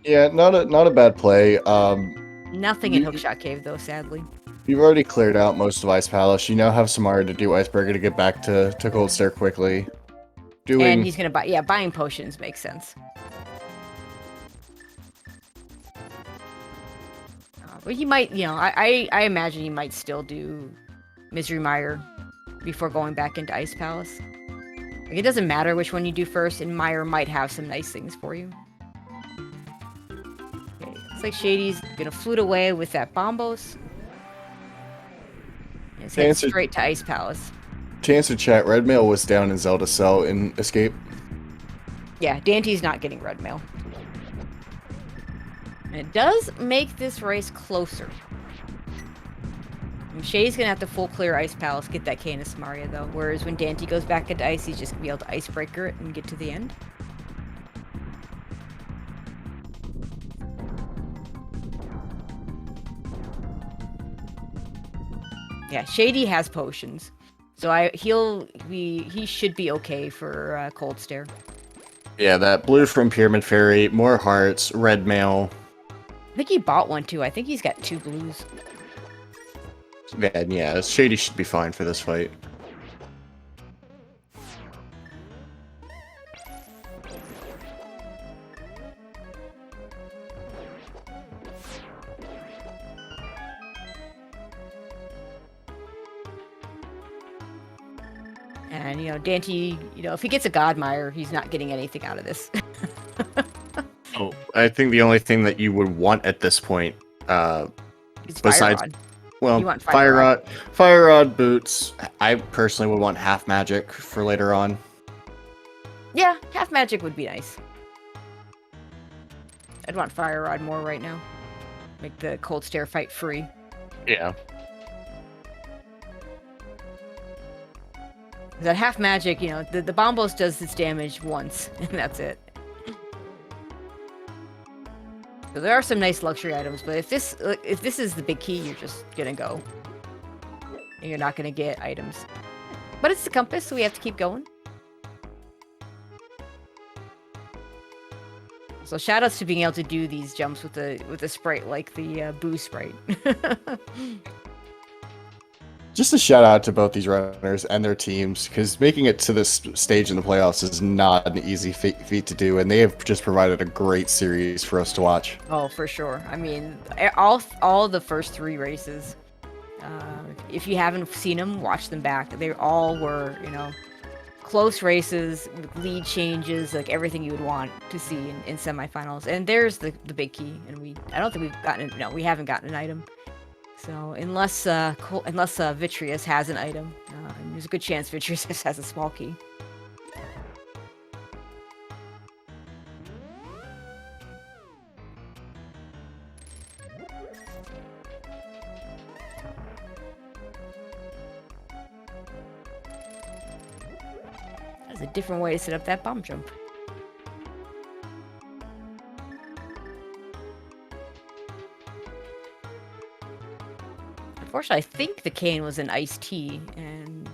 Yeah, not a bad play. Nothing in Hookshot Cave, though, sadly. You've already cleared out most of Ice Palace. You now have Samara to do Iceberger to get back to Cold Stare quickly. And he's going to buy... Yeah, buying potions makes sense. But he might, I imagine he might still do Misery Mire before going back into Ice Palace. It doesn't matter which one you do first, and Meyer might have some nice things for you. Okay, looks like Shady's gonna flute away with that Bombos. It's head straight to Ice Palace. To answer chat, Red Mail was down in Zelda Cell in Escape. Yeah, Dante's not getting red mail. And it does make this race closer. And Shay's gonna have to full clear Ice Palace, get that Canis Maria though. Whereas when Dante goes back into ice, he's just gonna be able to icebreaker it and get to the end. Yeah, Shady has potions, so he should be okay for Cold Stare. Yeah, that blue from Pyramid Fairy, more hearts, red mail. I think he bought one too. I think he's got 2 blues. And yeah, Shady should be fine for this fight. And, Dante, if he gets a Godmire, he's not getting anything out of this. Oh, I think the only thing that you would want at this point, It's besides, Fire Rod. well, You want Fire Rod boots. I personally would want half magic for later on. Yeah, half magic would be nice. I'd want Fire Rod more right now. Make the Cold Stare fight free. Yeah. That half magic, the Bombos does its damage once, and that's it. So there are some nice luxury items, but if this is the big key, you're just gonna go. And you're not gonna get items. But it's the compass, so we have to keep going. So shoutouts to being able to do these jumps with the sprite like the Boo sprite. Just a shout out to both these runners and their teams, because making it to this stage in the playoffs is not an easy feat to do, and they have just provided a great series for us to watch. Oh, for sure. I mean, all the first 3 races, if you haven't seen them, watch them back. They all were, close races, with lead changes, like everything you would want to see in semifinals. And there's the big key, and I don't think we haven't gotten an item. So unless Vitreous has an item, there's a good chance Vitreous has a small key. That's a different way to set up that bomb jump. Unfortunately, I think the cane was an iced tea, and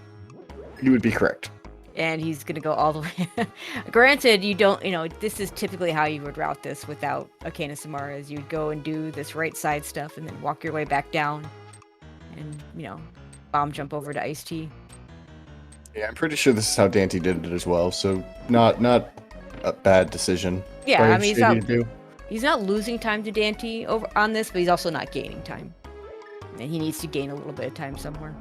You would be correct. And he's gonna go all the way. Granted, you don't, this is typically how you would route this without a Canis Samara, is you'd go and do this right side stuff and then walk your way back down and, bomb jump over to iced tea. Yeah, I'm pretty sure this is how Dante did it as well, so not a bad decision. Yeah, I mean, he's not losing time to Dante over on this, but he's also not gaining time. And he needs to gain a little bit of time somewhere.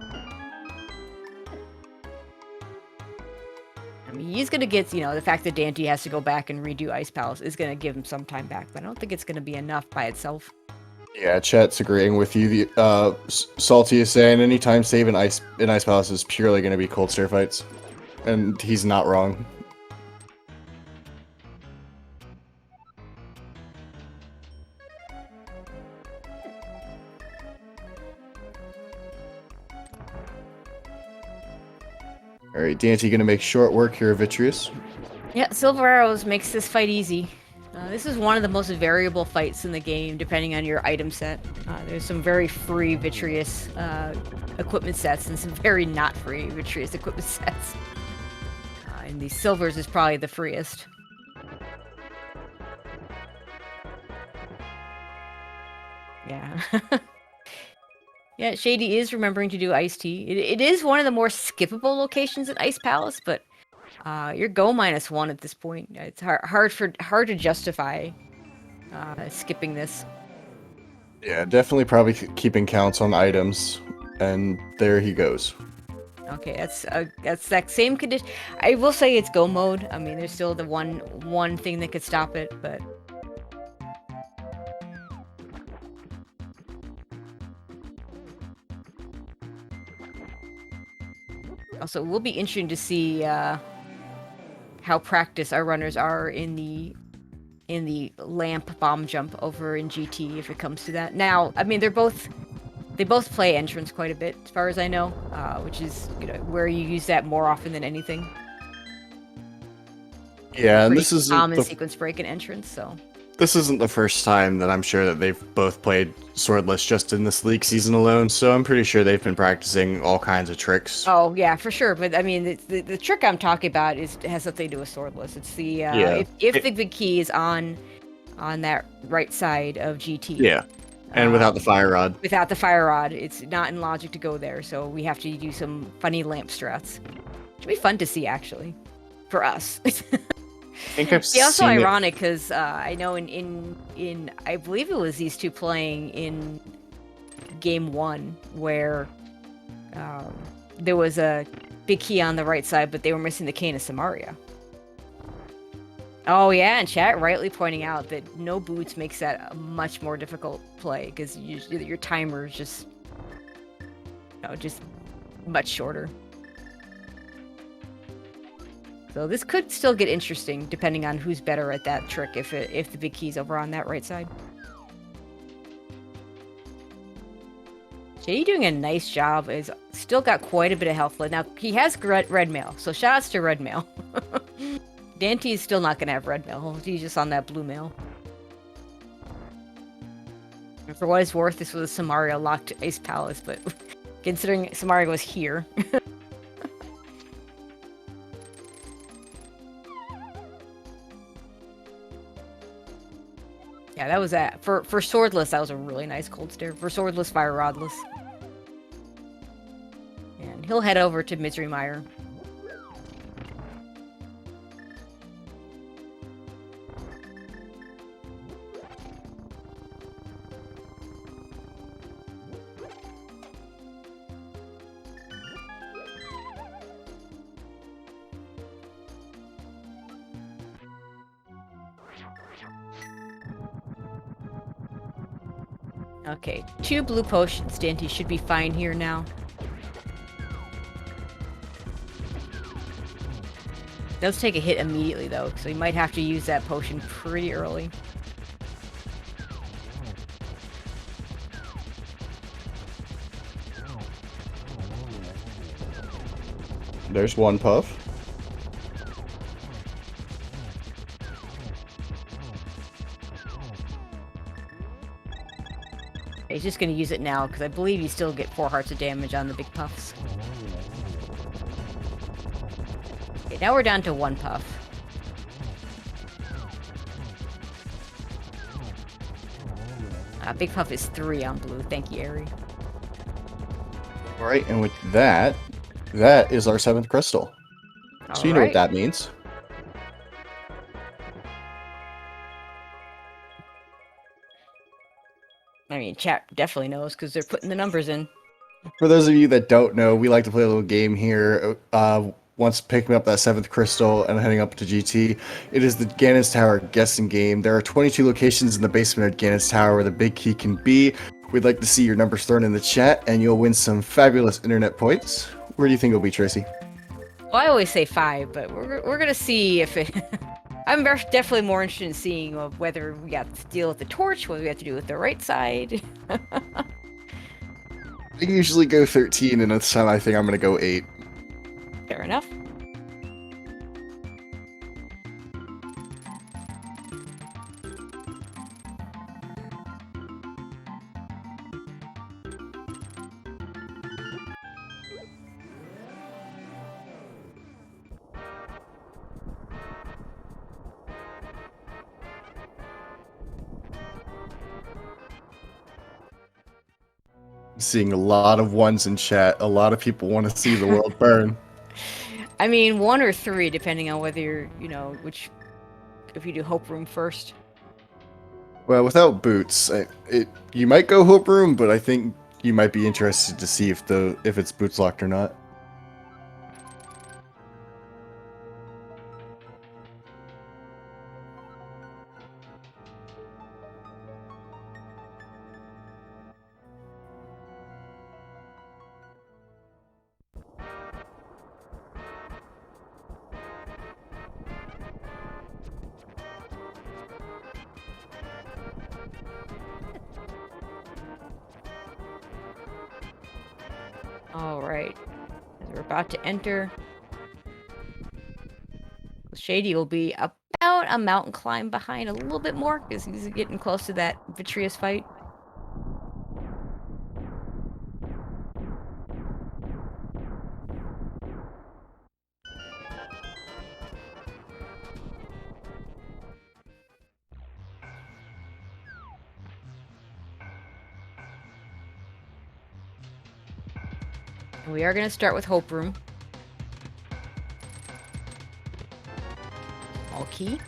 I mean, he's going to get, the fact that Dante has to go back and redo Ice Palace is going to give him some time back, but I don't think it's going to be enough by itself. Yeah, chat's agreeing with you. Salty is saying anytime save in Ice Palace is purely going to be Cold Stare fights. And he's not wrong. Alright, Dante gonna make short work here of Vitreous. Yeah, Silver Arrows makes this fight easy. This is one of the most variable fights in the game, depending on your item set. There's some very free Vitreous equipment sets and some very not free Vitreous equipment sets. And the Silvers is probably the freest. Yeah. Yeah, Shady is remembering to do iced tea. It is one of the more skippable locations at Ice Palace, but you're go -1 at this point. It's hard to justify skipping this. Yeah, definitely probably keeping counts on items, and there he goes. Okay, that's that same condition. I will say it's go mode. I mean, there's still the one thing that could stop it, but also it will be interesting to see how practiced our runners are in the lamp bomb jump over in GT if it comes to that. Now, I mean, they both play entrance quite a bit, as far as I know, which is where you use that more often than anything. Yeah, and Pretty common sequence break and entrance, so. this isn't the first time that I'm sure that they've both played swordless just in this league season alone, so I'm pretty sure they've been practicing all kinds of tricks. Oh yeah, for sure. But I mean, the trick I'm talking about has something to do with swordless. It's the Yeah. if the big key is on that right side of GT. Yeah, and without the fire rod. Without the fire rod, it's not in logic to go there. So we have to do some funny lamp strats. Should be fun to see actually, for us. I think I've It's also seen it. ironic because I know in I believe it was these two playing in game 1 where there was a big key on the right side, but they were missing the cane of Samaria. Oh yeah, and chat rightly pointing out that no boots makes that a much more difficult play because your timer is just just much shorter. So this could still get interesting depending on who's better at that trick if the big key's over on that right side. Jay doing a nice job. Is still got quite a bit of health left. Now he has red mail, so shoutouts to red mail. Dante is still not gonna have red mail. He's just on that blue mail. And for what it's worth, this was a Samaria locked Ace Palace, but considering Samaria was here. Yeah, that was that. For swordless, that was a really nice cold stare. For swordless, fire rodless. And he'll head over to Misery Mire. Okay, 2 blue potions. Dante should be fine here now. Does take a hit immediately though, so he might have to use that potion pretty early. There's one puff. He's just gonna use it now because I believe you still get 4 hearts of damage on the big puffs. Okay, now we're down to 1 puff. Big puff is 3 on blue. Thank you, Ari. All right, and with that is our 7th crystal. So you know what that means. I mean, chat definitely knows because they're putting the numbers in. For those of you that don't know, we like to play a little game here. Once picking up that 7th crystal and heading up to GT, it is the Ganon's Tower guessing game. There are 22 locations in the basement of Ganon's Tower where the big key can be. We'd like to see your numbers thrown in the chat, and you'll win some fabulous internet points. Where do you think it'll be, Tracy? Well, I always say 5, but we're gonna see if it. I'm definitely more interested in seeing whether we have to deal with the torch, whether we have to do it with the right side. I usually go 13, and this time I think I'm going to go 8. Fair enough. Seeing a lot of 1s in chat. A lot of people want to see the world burn. I mean, 1 or 3, depending on whether you're, if you do Hope Room first. Well, without boots, you might go Hope Room, but I think you might be interested to see if it's boots locked or not. All right. As we're about to enter, Shady will be about a mountain climb behind a little bit more because he's getting close to that vitreous fight. And we are going to start with Hope Room. All key.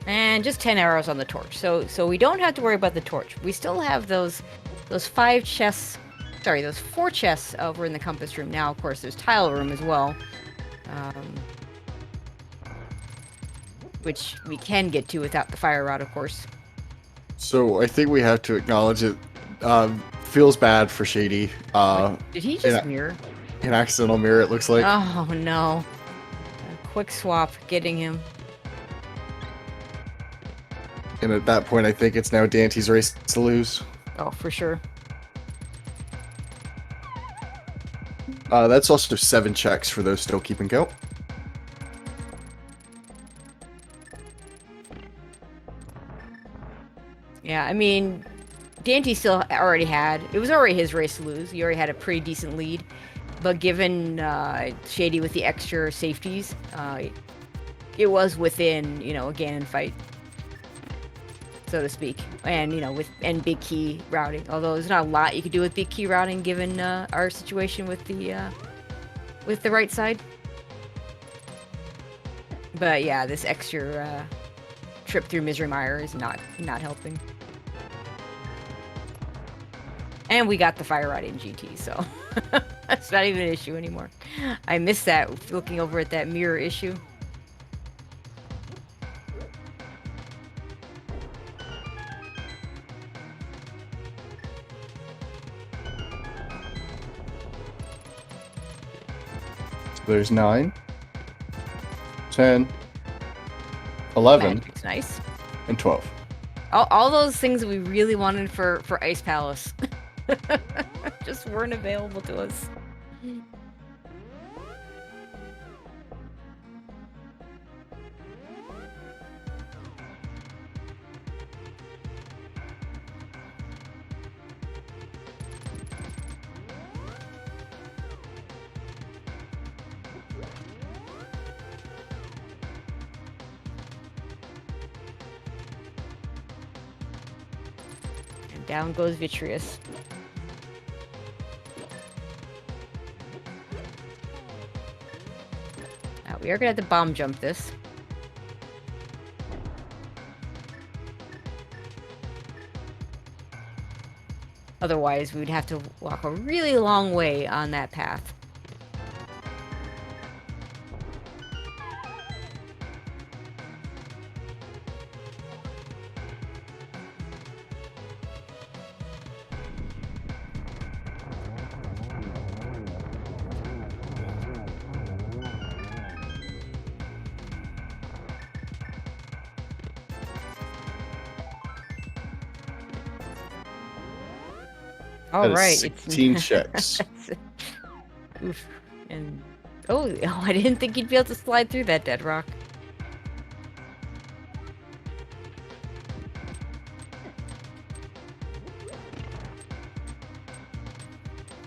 And just 10 arrows on the torch. So we don't have to worry about the torch. We still have those 5 chests. Sorry, those 4 chests over in the compass room. Now, of course, there's tile room as well. Which we can get to without the fire rod, of course. So I think we have to acknowledge it. Feels bad for Shady. Did he just mirror? An accidental mirror, it looks like. Oh, no. A quick swap getting him. And at that point, I think it's now Dante's race to lose. Oh, for sure. That's also 7 checks for those still keeping count. Yeah, I mean, Dante still already had... It was already his race to lose. He already had a pretty decent lead. But given Shady with the extra safeties, it was within, a Ganon fight, so to speak. And, and big key routing. Although there's not a lot you could do with big key routing given our situation with the right side. But yeah, this extra trip through Misery Mire is not helping. And we got the fire rod in GT, so that's not even an issue anymore. I miss that, looking over at that mirror issue. So there's 9, 10, 11, Magic's nice. and 12. All those things that we really wanted for Ice Palace just weren't available to us. And down goes Vitreous. Now we are gonna have to bomb jump this. Otherwise, we would have to walk a really long way on that path. All right, 16 checks. Oof. And oh, I didn't think you'd be able to slide through that dead rock.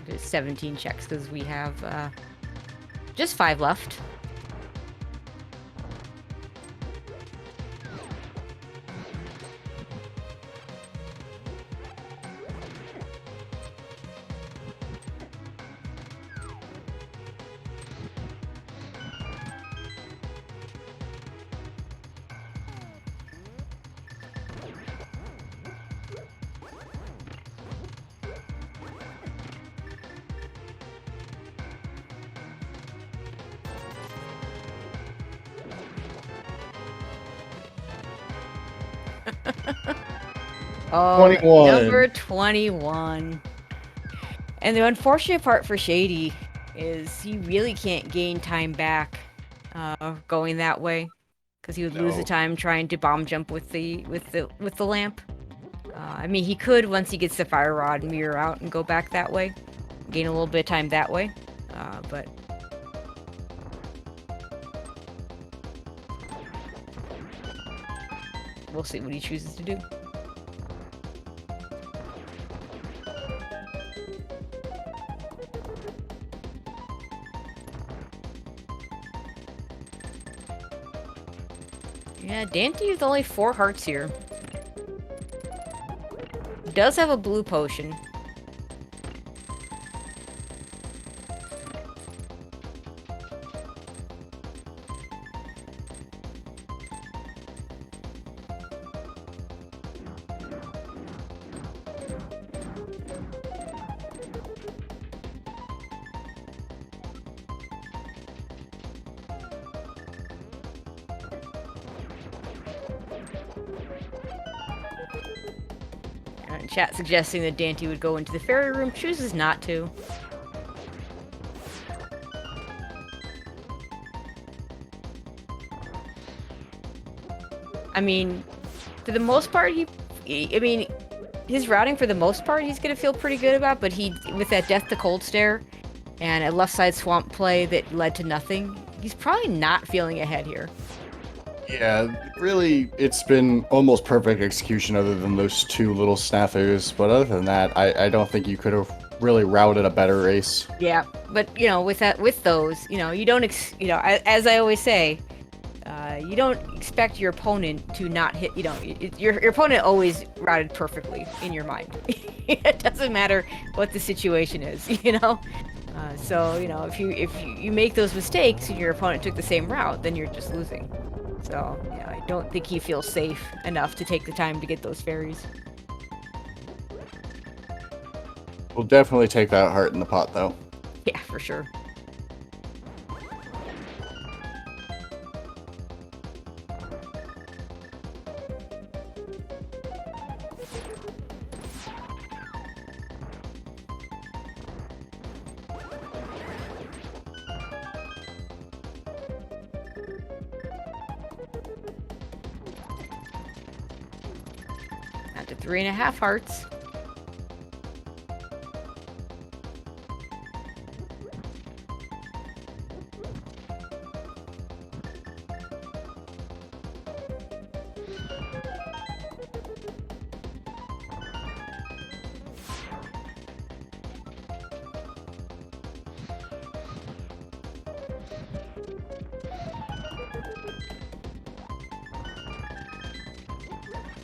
There's 17 checks because we have just 5 left. Oh, 21. Number 21. And the unfortunate part for Shady is he really can't gain time back going that way, because he would lose the No. time trying to bomb jump with the lamp. I mean, he could once he gets the fire rod mirror out and go back that way, gain a little bit of time that way, but. We'll see what he chooses to do. Yeah, Dante with only 4 hearts here. Does have a blue potion. Chat suggesting that Dante would go into the fairy room, chooses not to. I mean, for the most part, I mean, his routing for the most part, he's gonna feel pretty good about, but with that Death to Cold Stare and a left side swamp play that led to nothing, he's probably not feeling ahead here. Yeah, really, it's been almost perfect execution other than those 2 little snafus, but other than that, I don't think you could have really routed a better race. Yeah, but, you know, with those, you know, you don't, as I always say, you don't expect your opponent to not hit, you know, your opponent always routed perfectly in your mind. It doesn't matter what the situation is, you know? So, you know, if you make those mistakes and your opponent took the same route, then you're just losing. So, yeah, I don't think he feels safe enough to take the time to get those fairies. We'll definitely take that heart in the pot, though. Yeah, for sure. To 3.5 hearts.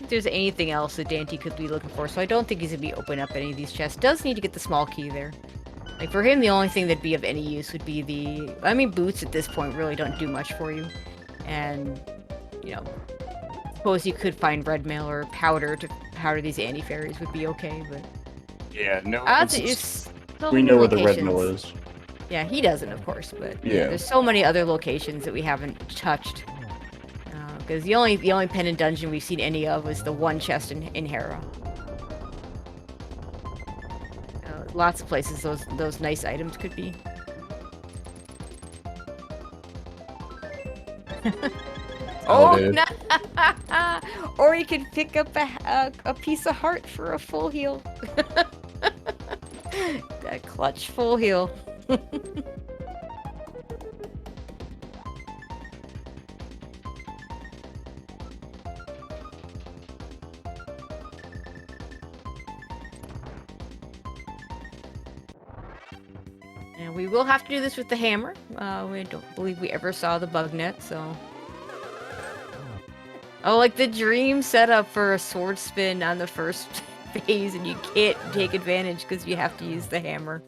There's anything else that Dante could be looking for, so I don't think he's gonna be opening up any of these chests. Does need to get the small key there. Like, for him, the only thing that'd be of any use would be the... I mean, boots at this point really don't do much for you. And, you know, suppose you could find red mail or powder to powder these anti-fairies would be okay, but... Yeah, no, we know where the red mill is. Yeah, he doesn't, of course, but yeah, there's so many other locations that we haven't touched. Because the only pendant dungeon we've seen any of was the one chest in Hera. Lots of places those nice items could be. Oh, no! Or you could pick up a piece of heart for a full heal. That clutch full heal. And we will have to do this with the hammer. We don't believe we ever saw the bug net, so... Oh, like the dream setup for a sword spin on the first phase, and you can't take advantage because you have to use the hammer.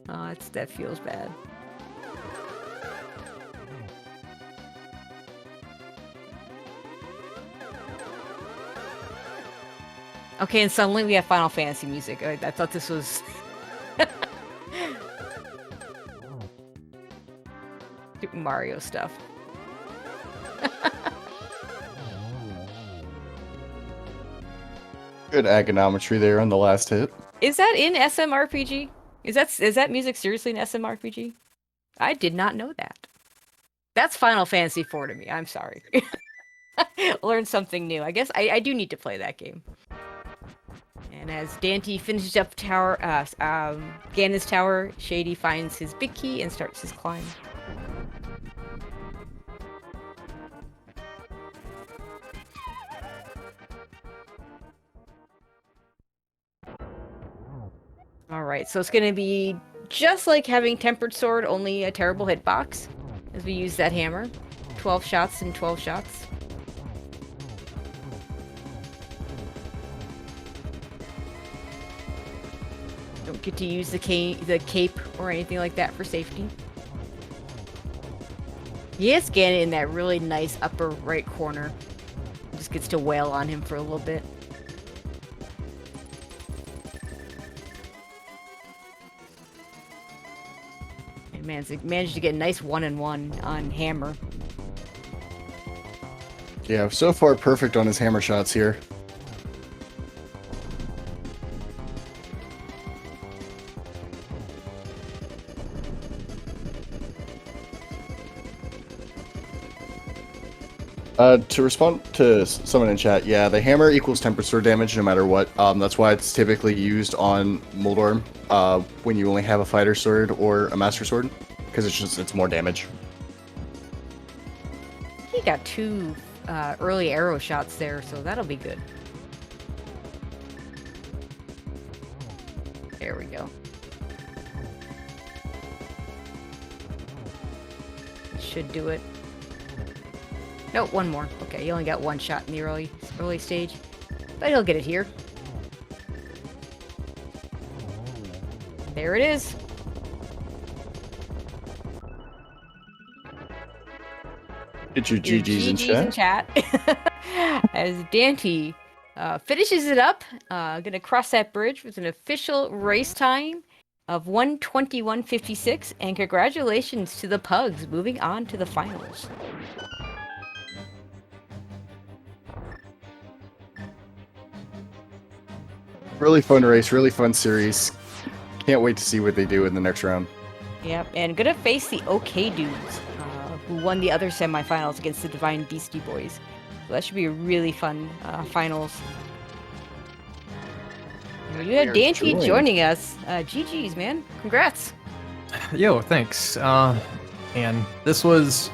Oh, that feels bad. Okay, and suddenly we have Final Fantasy music. I thought this was... Super Mario stuff. Good agonometry there on the last hit. Is that in SMRPG? Is that music seriously an SMRPG? I did not know that. That's Final Fantasy IV to me. I'm sorry. Learned something new. I guess I do need to play that game. And as Dante finishes up Ganon's tower, Shady finds his big key and starts his climb. Alright, so it's going to be just like having Tempered Sword, only a terrible hitbox, as we use that hammer. 12 shots and 12 shots. Don't get to use the cape or anything like that for safety. Yes, Ganon in that really nice upper right corner. Just gets to wail on him for a little bit. And managed to get a nice 1-on-1 on hammer. Yeah, so far perfect on his hammer shots here. To respond to someone in chat, yeah, the hammer equals tempered sword damage no matter what. That's why it's typically used on Moldorm when you only have a fighter sword or a master sword, because it's more damage. He got 2 early arrow shots there, so that'll be good. There we go. Should do it. No, one more. Okay, you only got 1 shot in the early stage, but he'll get it here. There it is. Get your GGs in chat. As Dante finishes it up, gonna cross that bridge with an official race time of 1:21:56, and congratulations to the Pugs moving on to the finals. Really fun race, really fun series. Can't wait to see what they do in the next round. Yep, and gonna face the OK Dudes, who won the other semifinals against the Divine Beastie Boys. So that should be a really fun finals. You had Dante joining us. GG's, man. Congrats. Yo, thanks. And this was...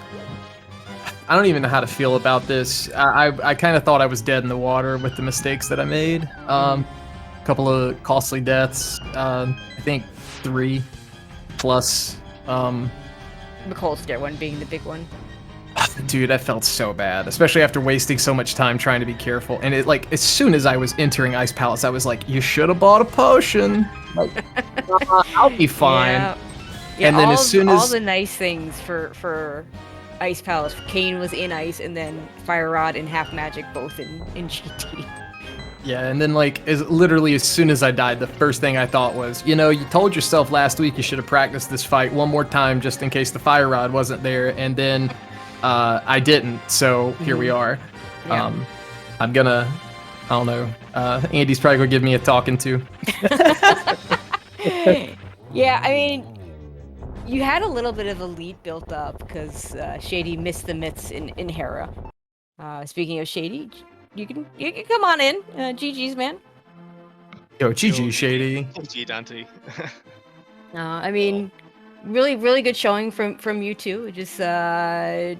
I don't even know how to feel about this. I kind of thought I was dead in the water with the mistakes that I made. Couple of costly deaths. I think 3 plus. McColl's one being the big one. Dude, I felt so bad, especially after wasting so much time trying to be careful. And it, like, as soon as I was entering Ice Palace, I was like, you should have bought a potion. Like, I'll be fine. Yeah, and then as soon as all the nice things for Ice Palace, Kane was in Ice, and then Fire Rod and Half Magic both in GT. Yeah, and then like literally as soon as I died, the first thing I thought was, you know, you told yourself last week you should have practiced this fight one more time just in case the Fire Rod wasn't there, and then I didn't, so here we are. Yeah. I'm gonna, I don't know, Andy's probably gonna give me a talking to. Yeah, I mean, you had a little bit of a lead built up because Shady missed the myths in Hera. Speaking of Shady, you can come on in. GG's, man. Yo, GG, Shady. GG, Dante. I mean, really good showing from you two. It just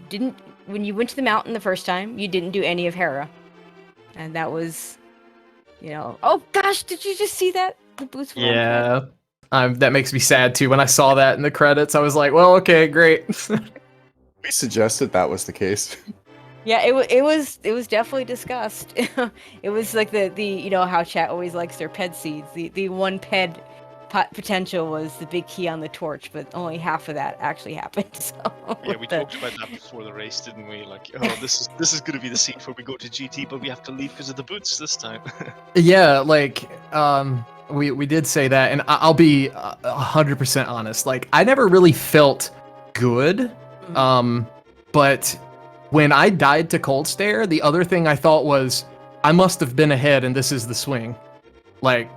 didn't, when you went to the mountain the first time, you didn't do any of Hera, and that was, you know. Oh gosh, did you just see that? The boots were Yeah, that makes me sad too. When I saw that in the credits, I was like, well, okay, great. We suggested that was the case. Yeah, it was definitely discussed. It was like the you know how chat always likes their ped seeds. The one ped potential was the big key on the torch, but only half of that actually happened. So Yeah, we talked about that before the race, didn't we? Like, oh, this is gonna be the scene where we go to GT, but we have to leave because of the boots this time. Yeah, like we did say that, and I'll be 100% honest. Like, I never really felt good, but when I died to Cold Stare, the other thing I thought was, I must have been ahead and this is the swing. Like,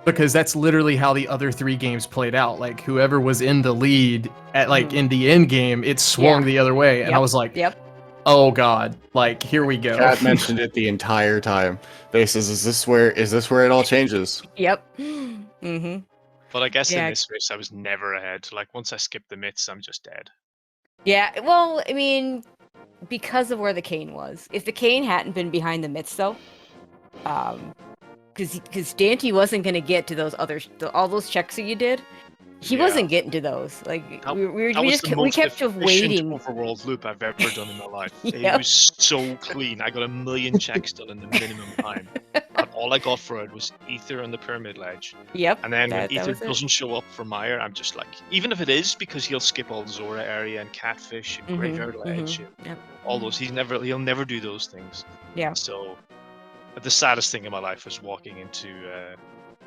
because that's literally how the other 3 games played out. Like whoever was in the lead at like in the end game, it swung the other way, and I was like, Yep. "Oh God!" Like here we go. Chad mentioned it the entire time. They says, "Is this where it all changes?" Yep. Mm-hmm. But I guess in Yeah. this race, I was never ahead. Like once I skip the mitts, I'm just dead. Yeah. Well, I mean, because of where the cane was. If the cane hadn't been behind the mitts, though, because Dante wasn't gonna get to those all those checks that you did. He wasn't getting to those. Like That we was the we most kept efficient waiting. overworld loop I've ever done in my life. It Yep. was so clean. I got 1,000,000 checks done in the minimum time. And all I got for it was Ether on the pyramid ledge. Yep. And then when that Ether was it. doesn't show up for Meyer, I'm just like, even if it is because he'll skip all the Zora area and Catfish and Graveyard Ledge and Yep. all those, he'll never do those things. Yeah. So the saddest thing in my life was walking into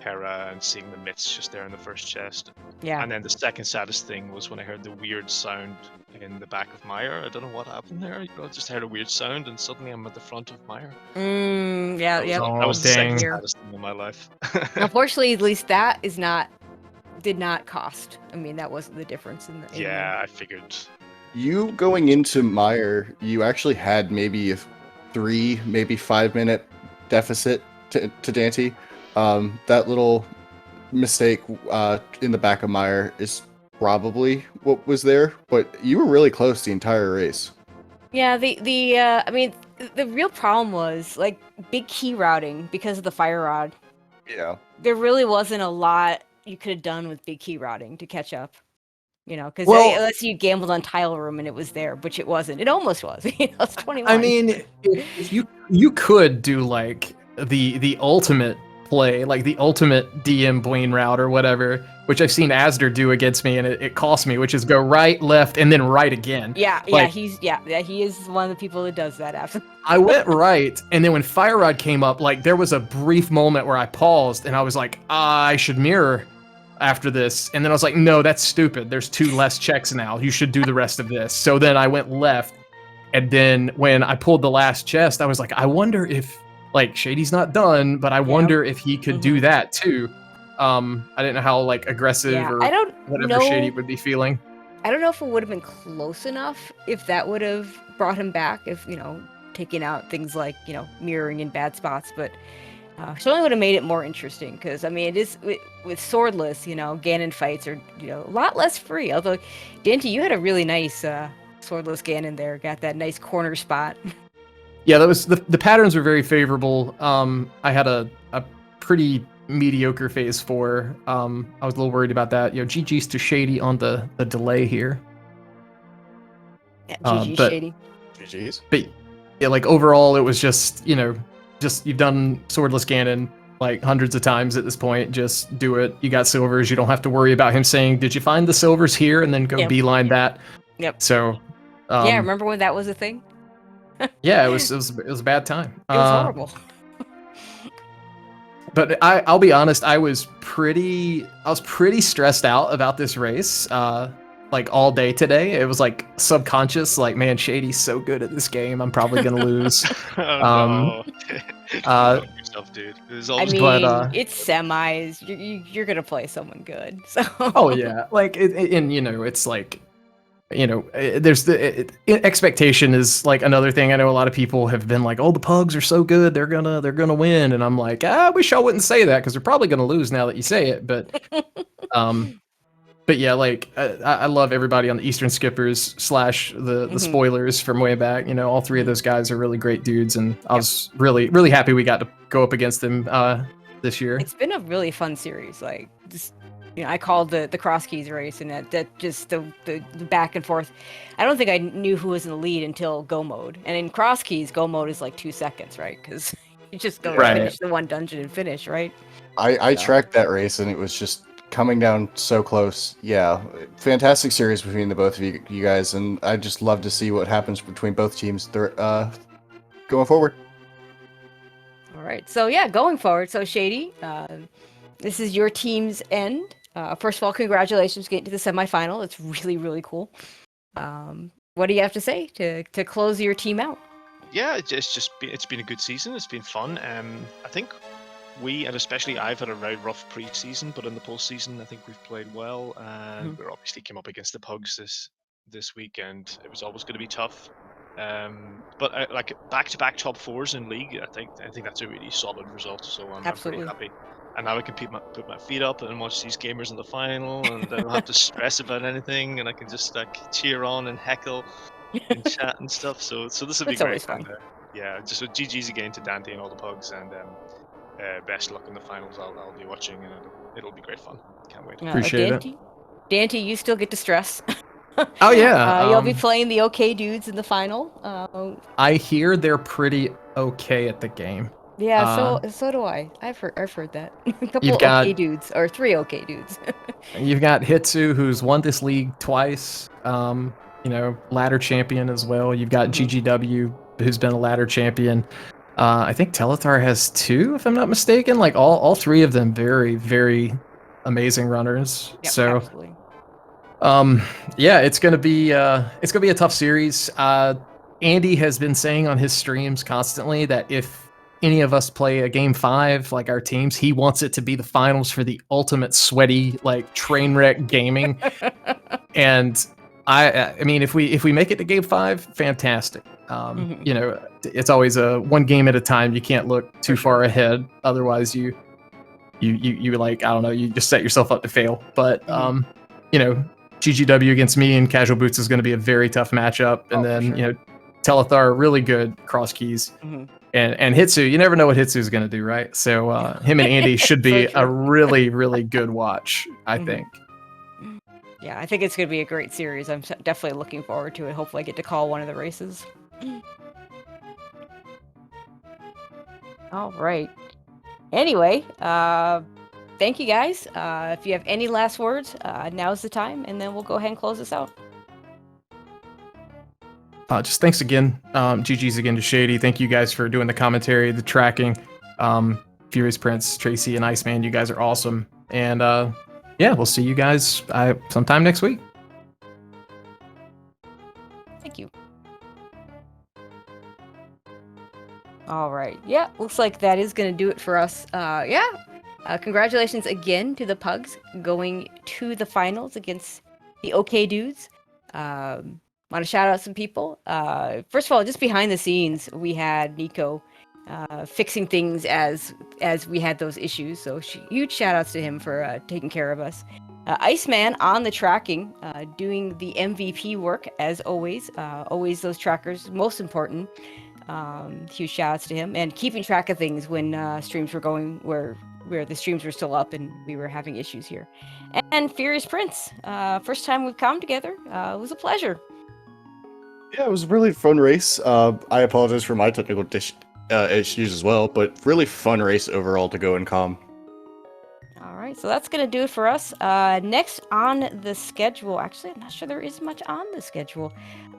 Hera and seeing the mitts just there in the first chest. Yeah. And then the second saddest thing was when I heard the weird sound in the back of Meyer. I don't know what happened there. I just heard a weird sound and suddenly I'm at the front of Meyer. Yeah. That was, Yep. that was the second dang. saddest thing in my life. Unfortunately, at least that did not cost. I mean, that wasn't the difference in the. Yeah, I figured. You going into Meyer, you actually had maybe a 3, maybe 5 minute deficit to Dante. That little mistake in the back of Meyer is probably what was there, but you were really close the entire race. Yeah. I mean, the real problem was like big key routing because of the fire rod. Yeah. There really wasn't a lot you could have done with big key routing to catch up. You know, because Well- unless you gambled on tile room and it was there, which it wasn't. It almost was. It's 21. I mean, if you could do like the ultimate play, like the ultimate DM Blaine route or whatever, which I've seen Asder do against me, and it cost me, which is go right, left, and then right again. yeah, like- he is one of the people that does that. After I went right, and then when Fire Rod came up, like there was a brief moment where I paused, and I was like, I should mirror after this, and then I was like, no, that's stupid. There's 2 less checks now. You should do the rest of this. So then I went left, and then when I pulled the last chest, I was like, I wonder if like Shady's not done, but I wonder if he could do that too. I didn't know how like aggressive or I don't whatever know. Shady would be feeling. I don't know if it would have been close enough if that would have brought him back. If taking out things like mirroring in bad spots, but certainly would have made it more interesting. Because I mean, it is with swordless. Ganon fights are a lot less free. Although, Dante, you had a really nice swordless Ganon there. Got that nice corner spot. Yeah, that was the patterns were very favorable. I had a pretty mediocre phase 4. I was a little worried about that. GG's to Shady on the delay here. Yeah, GG but- Shady. GG's. But yeah, like overall, it was just you've done swordless Ganon like hundreds of times at this point. Just do it. You got silvers. You don't have to worry about him saying, "Did you find the silvers here?" and then go Yep. beeline that. Yep. So. Yeah, remember when that was a thing? Yeah, it was a bad time. It was horrible. But I'll be honest, I was pretty stressed out about this race. Like all day today, it was like subconscious, like, man, Shady's so good at this game, I'm probably gonna lose. Oh, no. Don't yourself, dude. There's I always mean, But, it's semis. You're gonna play someone good. So. Oh yeah, like and it's like, there's expectation is like another thing. I know a lot of people have been like, oh, the pugs are so good, they're gonna win, and I'm like, I wish I wouldn't say that because they're probably gonna lose now that you say it. But yeah, like I love everybody on the Eastern Skippers / the spoilers from way back. All 3 of those guys are really great dudes, and I was really, really happy we got to go up against them this year. It's been a really fun series. Like, just, I called the cross keys race, and that just the back and forth. I don't think I knew who was in the lead until go mode. And in cross keys, go mode is like 2 seconds, right? Because you just go Right. finish the one dungeon and finish, right? I tracked that race and it was just coming down so close. Yeah, fantastic series between the both of you guys, and I just love to see what happens between both teams going forward. All right. So yeah, going forward. So Shady, this is your team's end. First of all, congratulations getting to the semifinal. It's really, really cool. What do you have to say to close your team out? Yeah, it's been a good season. It's been fun. I think we, and especially I've had a very rough pre-season, but in the postseason, I think we've played well, and we're obviously came up against the Pugs this weekend. It was always going to be tough. But like back-to-back top fours in league, I think that's a really solid result. So I'm pretty Absolutely. happy. And now I can put my feet up and watch these gamers in the final, and I don't have to stress about anything, and I can just like cheer on and heckle and chat and stuff. So this will be It's great. always fun. And yeah, just so GG's again to Dante and all the Pugs, and best luck in the finals. I'll be watching, and it'll be great fun. Can't wait. Appreciate it. Dante, you still get to stress. Oh yeah, You'll be playing the OK dudes in the final. I hear they're pretty okay at the game. Yeah, so do I. I've heard that. A couple You've got- OK dudes, or 3 OK dudes. You've got Hitsu, who's won this league twice. Ladder champion as well. You've got GGW, who's been a ladder champion. I think Teletar has 2, if I'm not mistaken. Like all 3 of them, very, very amazing runners. Yep, So, absolutely. yeah, it's gonna be a tough series. Andy has been saying on his streams constantly that if any of us play a game 5, like our teams, he wants it to be the finals for the ultimate sweaty, like train wreck gaming. And I mean, if we make it to game 5, fantastic. It's always a one game at a time. You can't look too far ahead, otherwise you like, I don't know, you just set yourself up to fail. But GGW against me and Casual Boots is going to be a very tough matchup, and then Telethar, really good cross keys. And Hitsu, you never know what Hitsu is going to do, right? So him and Andy should be a really, really good watch, I think. Yeah, I think it's going to be a great series. I'm definitely looking forward to it. Hopefully I get to call one of the races. All right. Anyway, thank you guys. If you have any last words, now's the time, and then we'll go ahead and close this out. Just thanks again. GG's again to Shady. Thank you guys for doing the commentary, the tracking. Furious Prince, Tracy, and Iceman, you guys are awesome. And yeah, we'll see you guys sometime next week. Thank you. All right. Yeah, looks like that is going to do it for us. Congratulations again to the Pugs going to the finals against the OK Dudes. Want to shout out some people. First of all, just behind the scenes, we had Nico fixing things as we had those issues. So huge shout outs to him for taking care of us. Iceman on the tracking, doing the MVP work as always. Always those trackers, most important. Huge shout outs to him, and keeping track of things when streams were going where the streams were still up and we were having issues here. And Furious Prince, first time we've come together. It was a pleasure. Yeah, it was a really fun race. I apologize for my technical issues as well, but really fun race overall to go and calm. All right, so that's going to do it for us. Next on the schedule, actually, I'm not sure there is much on the schedule.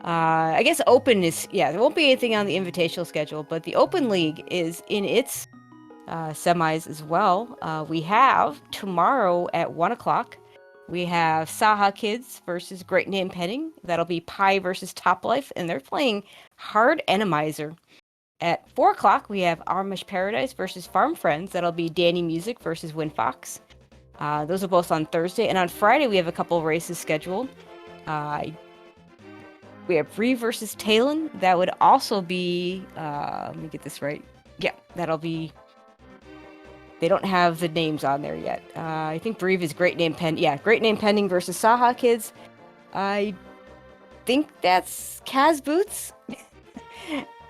I guess Open is, there won't be anything on the Invitational schedule, but the Open League is in its semis as well. We have tomorrow at 1 o'clock. We have Saha Kids versus Great Name Penning. That'll be Pi versus Top Life, and they're playing Hard Randomizer. At 4 o'clock, we have Amish Paradise versus Farm Friends. That'll be Danny Music versus Winfox. Those are both on Thursday. And on Friday, we have a couple of races scheduled. We have Bree versus Talon. That would also be... let me get this right. Yeah, that'll be... They don't have the names on there yet. I think Breve is Great Name Pending. Yeah, Great Name Pending versus Saha Kids. I think that's Kaz Boots.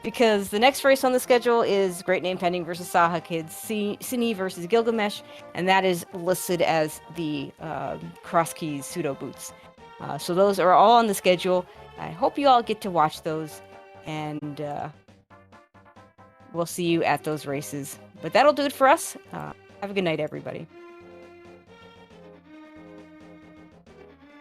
Because the next race on the schedule is Great Name Pending versus Saha Kids, Sini versus Gilgamesh, and that is listed as the Cross Keys Pseudo Boots. So those are all on the schedule. I hope you all get to watch those, and we'll see you at those races. But that'll do it for us. Have a good night, everybody.